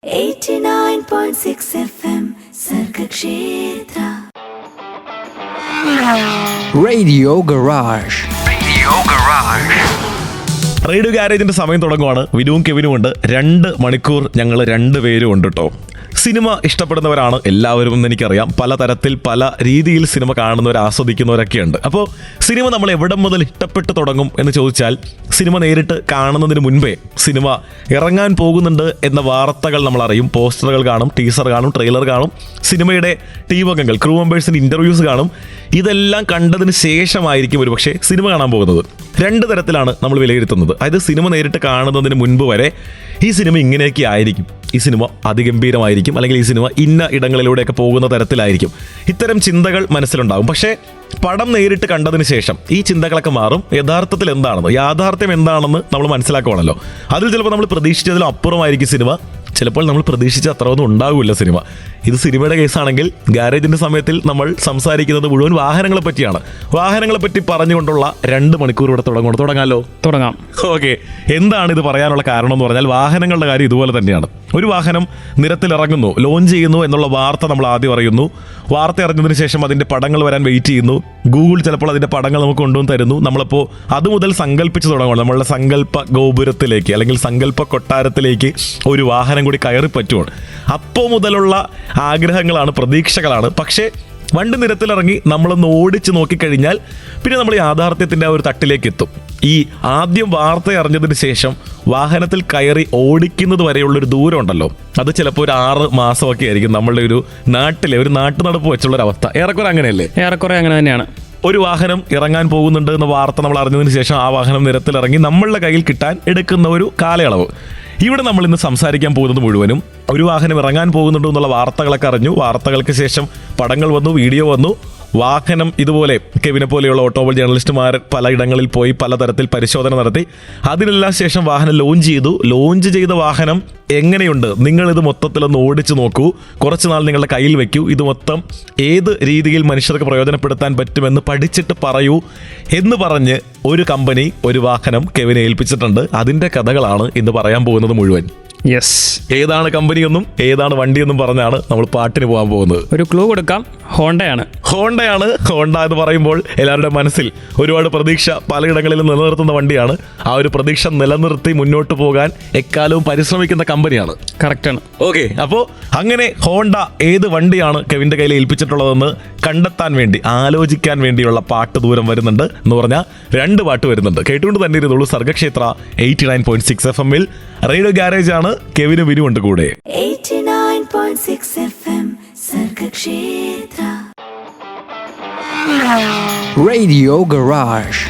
89.6 FM Sargakshetra Radio Garage. Radio ഗാരേജിന്റെ സമയം തുടങ്ങുവാണ്. വിനുവും കെവിനും ഉണ്ട്. 2 മണിക്കൂർ ഞങ്ങൾ 2 പേരും ഉണ്ട് കേട്ടോ. സിനിമ ഇഷ്ടപ്പെടുന്നവരാണ് എല്ലാവരും എന്ന് എനിക്കറിയാം. പലതരത്തിൽ പല രീതിയിൽ സിനിമ കാണുന്നവർ, ആസ്വദിക്കുന്നവരൊക്കെ ഉണ്ട്. അപ്പോൾ സിനിമ നമ്മൾ എവിടെ മുതൽ ഇഷ്ടപ്പെട്ട് തുടങ്ങും എന്ന് ചോദിച്ചാൽ, സിനിമ നേരിട്ട് കാണുന്നതിന് മുൻപേ സിനിമ ഇറങ്ങാൻ പോകുന്നുണ്ട് എന്ന വാർത്തകൾ നമ്മൾ അറിയും. പോസ്റ്ററുകൾ കാണും, ടീസർ കാണും, ട്രെയിലർ കാണും, സിനിമയുടെ ടീം അംഗങ്ങൾ, ക്രൂ മെമ്പേഴ്സിന്റെ ഇന്റർവ്യൂസ് കാണും. ഇതെല്ലാം കണ്ടതിന് ശേഷമായിരിക്കും ഒരു പക്ഷേ സിനിമ കാണാൻ പോകുന്നത്. 2 തരത്തിലാണ് നമ്മൾ വിലയിരുത്തുന്നത്. അതായത് സിനിമ നേരിട്ട് കാണുന്നതിന് മുൻപ് വരെ ഈ സിനിമ ഇങ്ങനെയൊക്കെ ആയിരിക്കും, ഈ സിനിമ അതിഗംഭീരമായിരിക്കും, അല്ലെങ്കിൽ ഈ സിനിമ ഇന്ന ഇടങ്ങളിലൂടെയൊക്കെ പോകുന്ന തരത്തിലായിരിക്കും. ഇത്തരം ചിന്തകൾ മനസ്സിലുണ്ടാകും. പക്ഷേ പടം നേരിട്ട് കണ്ടതിന് ശേഷം ഈ ചിന്തകളൊക്കെ മാറും. യഥാർത്ഥത്തിൽ എന്താണെന്ന്, യാഥാർത്ഥ്യം എന്താണെന്ന് നമ്മൾ മനസ്സിലാക്കുവാണല്ലോ. അതിൽ ചിലപ്പോൾ നമ്മൾ പ്രതീക്ഷിച്ചതിലും അപ്പുറമായിരിക്കും സിനിമ. ചിലപ്പോൾ നമ്മൾ പ്രതീക്ഷിച്ച അത്ര ഒന്നും ഉണ്ടാവില്ല സിനിമ. ഇത് സിനിമയുടെ കേസാണെങ്കിൽ ഗാരേജിന്റെ സമയത്തിൽ നമ്മൾ സംസാരിക്കുന്നത് മുഴുവൻ വാഹനങ്ങളെ പറ്റിയാണ്. വാഹനങ്ങളെ പറ്റി പറഞ്ഞുകൊണ്ടുള്ള 2 മണിക്കൂർ ഇവിടെ തുടങ്ങാം. ഓക്കെ, എന്താണ് ഇത് പറയാനുള്ള കാരണം എന്ന് പറഞ്ഞാൽ, വാഹനങ്ങളുടെ കാര്യം ഇതുപോലെ തന്നെയാണ്. ഒരു വാഹനം നിരത്തിലിറങ്ങുന്നു, ലോഞ്ച് ചെയ്യുന്നു എന്നുള്ള വാർത്ത നമ്മൾ ആദ്യം അറിയുന്നു. വാർത്ത അറിഞ്ഞതിന് ശേഷം അതിന്റെ പടങ്ങൾ വരാൻ വെയിറ്റ് ചെയ്യുന്നു. ഗൂഗിൾ ചിലപ്പോൾ അതിന്റെ പടങ്ങൾ നമുക്ക് കൊണ്ടുവന്ന് തരുന്നു. നമ്മളപ്പോൾ അതുമുതൽ സങ്കല്പിച്ച് തുടങ്ങണം. നമ്മളുടെ സങ്കല്പ ഗോപുരത്തിലേക്ക് അല്ലെങ്കിൽ സങ്കല്പ കൊട്ടാരത്തിലേക്ക് ഒരു വാഹനം കൂടി കയറി പറ്റുവാണ്. അപ്പോൾ മുതലുള്ള ആഗ്രഹങ്ങളാണ്, പ്രതീക്ഷകളാണ്. പക്ഷേ വണ്ടി നിരത്തിലിറങ്ങി നമ്മളൊന്ന് ഓടിച്ച് നോക്കിക്കഴിഞ്ഞാൽ പിന്നെ നമ്മൾ യാഥാർത്ഥ്യത്തിൻ്റെ ആ ഒരു തട്ടിലേക്ക് എത്തും. ഈ ആദ്യം വാർത്ത അറിഞ്ഞതിന് ശേഷം വാഹനത്തിൽ കയറി ഓടിക്കുന്നത് വരെയുള്ളൊരു ദൂരം ഉണ്ടല്ലോ, അത് ചിലപ്പോൾ ഒരു 6 മാസമൊക്കെ ആയിരിക്കും നമ്മളുടെ ഒരു നാട്ടിലെ ഒരു നാട്ടുനടപ്പ് വെച്ചുള്ളൊരവസ്ഥ. ഏറെക്കുറെ അങ്ങനെയല്ലേ? ഏറെക്കുറെ അങ്ങനെ തന്നെയാണ്. ഒരു വാഹനം ഇറങ്ങാൻ പോകുന്നുണ്ട് എന്ന വാർത്ത നമ്മൾ അറിഞ്ഞതിന് ശേഷം ആ വാഹനം നിരത്തിലിറങ്ങി നമ്മളുടെ കയ്യിൽ കിട്ടാൻ എടുക്കുന്ന ഒരു കാലയളവ്. ഇവിടെ നമ്മൾ ഇന്ന് സംസാരിക്കാൻ പോകുന്നത് മുഴുവനും ഒരു വാഹനം ഇറങ്ങാൻ പോകുന്നുണ്ടോ എന്നുള്ള വാർത്തകളൊക്കെ അറിഞ്ഞു. വാർത്തകൾക്ക് ശേഷം പടങ്ങൾ വന്നു, വീഡിയോ വന്നു. വാഹനം ഇതുപോലെ കെവിനെ പോലെയുള്ള ഓട്ടോമൊബൈൽ ജേർണലിസ്റ്റുമാർ പലയിടങ്ങളിൽ പോയി പലതരത്തിൽ പരിശോധന നടത്തി. അതിനെല്ലാം ശേഷം വാഹനം ലോഞ്ച് ചെയ്തു. ലോഞ്ച് ചെയ്ത വാഹനം എങ്ങനെയുണ്ട്, നിങ്ങളിത് മൊത്തത്തിലൊന്ന് ഓടിച്ചു നോക്കൂ, കുറച്ച് നാൾ നിങ്ങളുടെ കയ്യിൽ വെക്കൂ, ഇത് മൊത്തം ഏത് രീതിയിൽ മനുഷ്യർക്ക് പ്രയോജനപ്പെടുത്താൻ പറ്റുമെന്ന് പഠിച്ചിട്ട് പറയൂ എന്ന് പറഞ്ഞ് ഒരു കമ്പനി ഒരു വാഹനം കെവിനെ ഏൽപ്പിച്ചിട്ടുണ്ട്. അതിൻ്റെ കഥകളാണ് ഇന്ന് പറയാൻ പോകുന്നത് മുഴുവൻ. യെസ്, ഏതാണ് കമ്പനിയെന്നും ഏതാണ് വണ്ടിയെന്നും പറഞ്ഞാണ് നമ്മൾ പാട്ടിന് പോകാൻ പോകുന്നത്. ഒരു ക്ലൂ കൊടുക്കാം, ഹോണ്ടയാണ്. ഹോണ്ട എന്ന് പറയുമ്പോൾ എല്ലാവരുടെ മനസ്സിൽ ഒരുപാട് പ്രതീക്ഷ പലയിടങ്ങളിലും നിലനിർത്തുന്ന വണ്ടിയാണ്. ആ ഒരു പ്രതീക്ഷ നിലനിർത്തി മുന്നോട്ട് പോകാൻ എക്കാലവും പരിശ്രമിക്കുന്ന കമ്പനിയാണ്. കറക്റ്റാണ്. ഓക്കെ, അപ്പോൾ അങ്ങനെ ഹോണ്ട ഏത് വണ്ടിയാണ് കെവിന്റെ കയ്യിൽ ഏൽപ്പിച്ചിട്ടുള്ളതെന്ന് കണ്ടെത്താൻ വേണ്ടി, ആലോചിക്കാൻ വേണ്ടിയുള്ള പാട്ട് ദൂരം വരുന്നുണ്ട്. എന്ന് പറഞ്ഞാൽ 2 പാട്ട് വരുന്നുണ്ട്. കേട്ടുകൊണ്ട് തന്നെ ഇരുന്നുള്ളൂ. സർഗക്ഷേത്ര 89.6 FM റേഡിയോ ഗാരേജ് ആണ്. കെവിനും വിനും ഉണ്ട് കൂടെ. 89.6 FM Sargakshetra Radio Garage.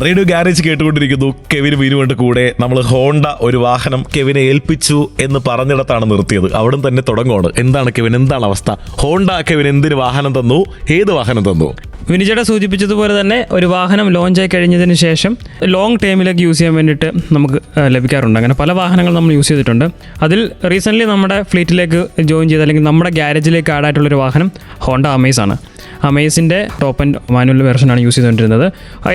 Radio garage കേട്ടുകൊണ്ടിരിക്കുന്നു. കെവിന് വീനുകൊണ്ട് കൂടെ. നമ്മൾ ഹോണ്ട ഒരു വാഹനം കെവിനെ ഏൽപ്പിച്ചു എന്ന് പറഞ്ഞിടത്താണ് നിർത്തിയത്. അവിടെ തന്നെ തുടങ്ങുവാണ്. എന്താണ് കെവിൻ, എന്താണ് അവസ്ഥ? ഹോണ്ട കെവിന് എന്തിന് വാഹനം തന്നു, ഏത് വാഹനം തന്നു? വിനിച്ചേട്ട സൂചിപ്പിച്ചതുപോലെ തന്നെ ഒരു വാഹനം ലോഞ്ചായി കഴിഞ്ഞതിന് ശേഷം ലോങ് ടൈമിലേക്ക് യൂസ് ചെയ്യാൻ വേണ്ടിയിട്ട് നമുക്ക് ലഭിക്കാറുണ്ട്. അങ്ങനെ പല വാഹനങ്ങൾ നമ്മൾ യൂസ് ചെയ്തിട്ടുണ്ട്. അതിൽ റീസെൻ്റ്ലി നമ്മുടെ ഫ്ലീറ്റിലേക്ക് ജോയിൻ ചെയ്ത് അല്ലെങ്കിൽ നമ്മുടെ ഗ്യാരേജിലേക്ക് ആഡായിട്ടുള്ളൊരു വാഹനം ഹോണ്ട അമേസ് ആണ്. അമേസിൻ്റെ ടോപ്പ് ആൻഡ് മാനുവൽ വെർഷനാണ് യൂസ് ചെയ്തുകൊണ്ടിരുന്നത്.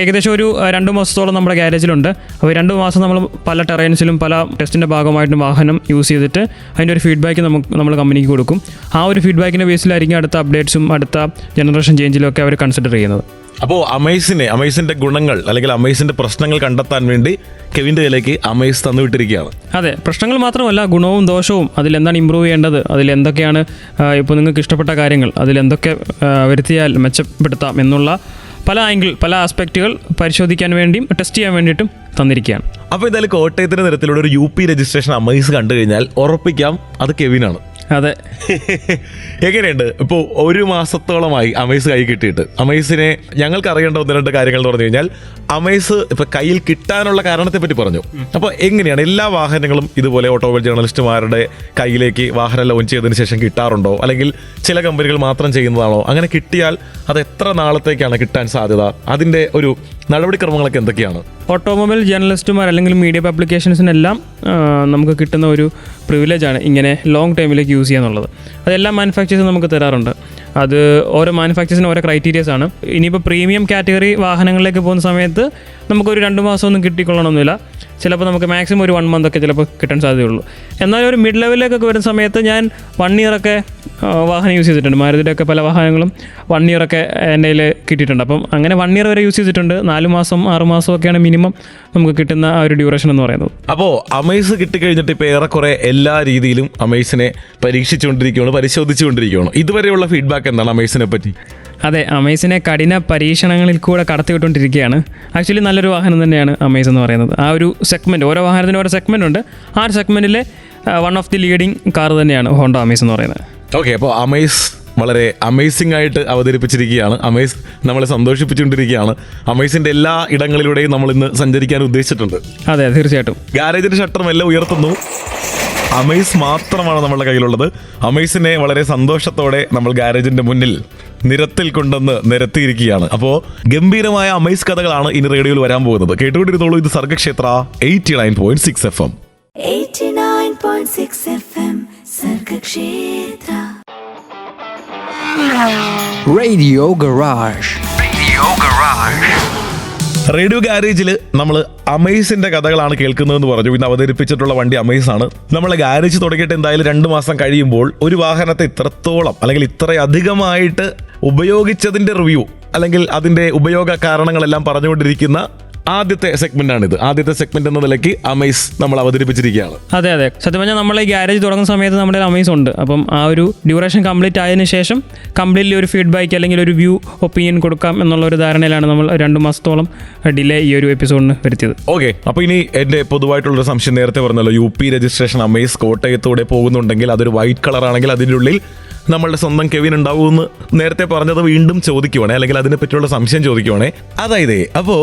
ഏകദേശം ഒരു 2 മാസത്തോളം നമ്മുടെ ഗ്യാരേജിലുണ്ട്. അപ്പോൾ 2 മാസം നമ്മൾ പല ടെറൈൻസിലും പല ടെസ്റ്റിൻ്റെ ഭാഗമായിട്ടും വാഹനം യൂസ് ചെയ്തിട്ട് അതിൻ്റെ ഒരു ഫീഡ്ബാക്ക് നമ്മൾ കമ്പനിക്ക് കൊടുക്കും. ആ ഒരു ഫീഡ്ബാക്കിൻ്റെ ബേസിലായിരിക്കും അടുത്ത അപ്ഡേറ്റ്സും അടുത്ത ജനറേഷൻ ചേഞ്ചിലും ഒക്കെ അവർ കൺസിഡർ ചെയ്യുന്നത്. അപ്പോൾ അമേസിന്റെ ഗുണങ്ങൾ അല്ലെങ്കിൽ അമേസിന്റെ പ്രശ്നങ്ങൾ കണ്ടെത്താൻ വേണ്ടി കെവിൻ്റെ കയ്യിലേക്ക് അമേസ് തന്നുവിട്ടിരിക്കുകയാണ്. അതെ, പ്രശ്നങ്ങൾ മാത്രമല്ല, ഗുണവും ദോഷവും, അതിലെന്താണ് ഇമ്പ്രൂവ് ചെയ്യേണ്ടത്, അതിലെന്തൊക്കെയാണ് ഇപ്പോൾ നിങ്ങൾക്ക് ഇഷ്ടപ്പെട്ട കാര്യങ്ങൾ, അതിലെന്തൊക്കെ വരുത്തിയാൽ മെച്ചപ്പെടുത്താം എന്നുള്ള പല ആംഗിൾ, പല ആസ്പെക്റ്റുകൾ പരിശോധിക്കാൻ വേണ്ടിയും ടെസ്റ്റ് ചെയ്യാൻ വേണ്ടിയിട്ടും തന്നിരിക്കുകയാണ്. അപ്പോൾ എന്തായാലും കോട്ടയത്തിൻ്റെ നിരത്തിലുള്ള ഒരു UP രജിസ്ട്രേഷൻ അമേസ് കണ്ടു കഴിഞ്ഞാൽ ഉറപ്പിക്കാം അത് കെവിനാണ്. അതെ. എങ്ങനെയുണ്ട് ഇപ്പോൾ 1 മാസത്തോളമായി അമേസ് കൈ കിട്ടിയിട്ട്? അമേസിനെ ഞങ്ങൾക്ക് അറിയേണ്ട 1-2 കാര്യങ്ങൾ എന്ന് പറഞ്ഞു കഴിഞ്ഞാൽ, അമേസ് ഇപ്പം കയ്യിൽ കിട്ടാനുള്ള കാരണത്തെ പറ്റി പറഞ്ഞു. അപ്പോൾ എങ്ങനെയാണ് എല്ലാ വാഹനങ്ങളും ഇതുപോലെ ഓട്ടോമൊബൈൽ ജേർണലിസ്റ്റുമാരുടെ കയ്യിലേക്ക് വാഹനം ലോഞ്ച് ചെയ്തതിന് ശേഷം കിട്ടാറുണ്ടോ, അല്ലെങ്കിൽ ചില കമ്പനികൾ മാത്രം ചെയ്യുന്നതാണോ? അങ്ങനെ കിട്ടിയാൽ അത് എത്ര നാളത്തേക്കാണ് കിട്ടാൻ സാധ്യത? അതിൻ്റെ ഒരു നടപടിക്രമങ്ങളൊക്കെ എന്തൊക്കെയാണ്? ഓട്ടോമൊബൈൽ ജേർണലിസ്റ്റുമാർ അല്ലെങ്കിൽ മീഡിയ പബ്ലിക്കേഷൻസിനെല്ലാം നമുക്ക് കിട്ടുന്ന ഒരു പ്രിവിലേജാണ് ഇങ്ങനെ ലോങ് ടൈമിലേക്ക് യൂസ് ചെയ്യുക എന്നുള്ളത്. അതെല്ലാം മാനുഫാക്ചേഴ്സും നമുക്ക് തരാറുണ്ട്. അത് ഓരോ മാനുഫാക്ചേഴ്സിന് ഓരോ ക്രൈറ്റീരിയസ് ആണ്. ഇനിയിപ്പോൾ പ്രീമിയം കാറ്റഗറി വാഹനങ്ങളിലേക്ക് പോകുന്ന സമയത്ത് നമുക്കൊരു 2 മാസമൊന്നും കിട്ടിക്കൊള്ളണമെന്നില്ല. ചിലപ്പോൾ നമുക്ക് മാക്സിമം ഒരു 1 മന്ത് ഒക്കെ ചിലപ്പോൾ കിട്ടാൻ സാധ്യതയുള്ളൂ. എന്നാലും ഒരു മിഡ് ലെവലിലേക്കൊക്കെ വരുന്ന സമയത്ത് ഞാൻ 1 ഇയറൊക്കെ വാഹനം യൂസ് ചെയ്തിട്ടുണ്ട്. മാരുതിയുടെ ഒക്കെ പല വാഹനങ്ങളും 1 ഇയറൊക്കെ എൻ്റെ കയ്യിൽ കിട്ടിയിട്ടുണ്ട്. അപ്പം അങ്ങനെ 1 ഇയർ വരെ യൂസ് ചെയ്തിട്ടുണ്ട്. 4 മാസം 6 മാസമൊക്കെയാണ് മിനിമം നമുക്ക് കിട്ടുന്ന ആ ഒരു ഡ്യൂറേഷൻ എന്ന് പറയുന്നത്. അപ്പോൾ അമേസ് കിട്ടിക്കഴിഞ്ഞിട്ട് ഇപ്പോൾ ഏറെക്കുറെ എല്ലാ രീതിയിലും അമേസിനെ പരീക്ഷിച്ചുകൊണ്ടിരിക്കുകയാണ്, പരിശോധിച്ചുകൊണ്ടിരിക്കുകയാണ്. ഇതുവരെയുള്ള ഫീഡ്ബാക്ക് എന്താണ് അമേസിനെ പറ്റി? അതെ, അമേസിനെ കഠിന പരീക്ഷണങ്ങളിൽ കൂടെ കടത്തിവിട്ടുകൊണ്ടിരിക്കുകയാണ്. ആക്ച്വലി നല്ലൊരു വാഹനം തന്നെയാണ് അമേസ് എന്ന് പറയുന്നത്. ആ ഒരു സെഗ്മെൻറ്റ്, ഓരോ വാഹനത്തിനും ഓരോ സെഗ്മെൻ്റ് ഉണ്ട്. ആ ഒരു സെഗ്മെൻറ്റിലെ one of the leading car തന്നെയാണ് ഹോണ്ട അമേസ് എന്ന് പറയുന്നത്. ഓക്കെ, അപ്പോൾ അമേസ് വളരെ അമേസിംഗ് ആയിട്ട് അവതരിപ്പിച്ചിരിക്കുകയാണ്. അമേസ് നമ്മളെ സന്തോഷിപ്പിച്ചുകൊണ്ടിരിക്കുകയാണ്. അമേസിൻ്റെ എല്ലാ ഇടങ്ങളിലൂടെയും നമ്മൾ ഇന്ന് സഞ്ചരിക്കാൻ ഉദ്ദേശിച്ചിട്ടുണ്ട്. അതെ, തീർച്ചയായിട്ടും. ഗാരേജിൻ്റെ ഷട്ടറും എല്ലാം ഉയർത്തുന്നു. അമേസ് മാത്രമാണ് നമ്മുടെ കയ്യിലുള്ളത്. അമേസിനെ വളരെ സന്തോഷത്തോടെ നമ്മൾ ഗാരേജിന്റെ മുന്നിൽ നിരത്തിൽ കൊണ്ടുവന്ന് നിരത്തിയിരിക്കുകയാണ്. അപ്പോൾ ഗംഭീരമായ അമേസ് കഥകളാണ് ഇനി റേഡിയോയിൽ വരാൻ പോകുന്നത്. കേട്ടുകൊണ്ടിരുന്നോളൂ. ഇത് Sargakshetra 89.6 FM. 89.6 FM Sargakshetra. Radio Garage. Radio ഗാരേജിൽ നമ്മൾ അമേസിന്റെ കഥകളാണ് കേൾക്കുന്നതെന്ന് പറഞ്ഞു. ഇന്ന് അവതരിപ്പിച്ചിട്ടുള്ള വണ്ടി അമേസ് ആണ്. നമ്മളെ ഗാരേജ് തുടങ്ങിയിട്ട് എന്തായാലും 2 മാസം കഴിയുമ്പോൾ ഒരു വാഹനത്തെ ഇത്രത്തോളം അല്ലെങ്കിൽ ഇത്രയധികമായിട്ട് ഉപയോഗിച്ചതിന്റെ റിവ്യൂ അല്ലെങ്കിൽ അതിന്റെ ഉപയോഗ കാരണങ്ങളെല്ലാം പറഞ്ഞുകൊണ്ടിരിക്കുന്ന ആദ്യത്തെ സെഗ്മെന്റാണിത്. ആദ്യത്തെ സെഗ്മെന്റ് എന്ന നിലയ്ക്ക് അമേസ് നമ്മൾ അവതരിപ്പിച്ചിരിക്കുകയാണ്. അതെ, സത്യം പറഞ്ഞാൽ നമ്മൾ ഈ ഗാരേജ് തുടങ്ങുന്ന സമയത്ത് നമ്മുടെ അമേസ് ഉണ്ട്. അപ്പം ആ ഒരു ഡ്യൂറേഷൻ കംപ്ലീറ്റ് ആയതിനു ശേഷം കംപ്ലീറ്റ്ലി ഒരു ഫീഡ്ബാക്ക് അല്ലെങ്കിൽ ഒരു വ്യൂ ഒപ്പീനിയൻ കൊടുക്കാം എന്നുള്ള ഒരു ധാരണയിലാണ് നമ്മൾ 2 മാസത്തോളം ഡിലേ ഈ ഒരു എപ്പിസോഡിന് വരുത്തിയത്. ഓക്കെ, അപ്പോൾ ഇനി എൻ്റെ പൊതുവായിട്ടുള്ളൊരു സംശയം, നേരത്തെ പറഞ്ഞല്ലോ UP രജിസ്ട്രേഷൻ അമേസ് കോട്ടയത്തൂടെ പോകുന്നുണ്ടെങ്കിൽ അതൊരു വൈറ്റ് കളർ ആണെങ്കിൽ അതിൻ്റെ ഉള്ളിൽ നമ്മളുടെ സ്വന്തം കെവിൻ ഉണ്ടാവുമെന്ന് നേരത്തെ പറഞ്ഞത് വീണ്ടും ചോദിക്കുവാണേ, അല്ലെങ്കിൽ അതിനെ പറ്റിയുള്ള സംശയം ചോദിക്കുവാണേ. അതായത് അപ്പോൾ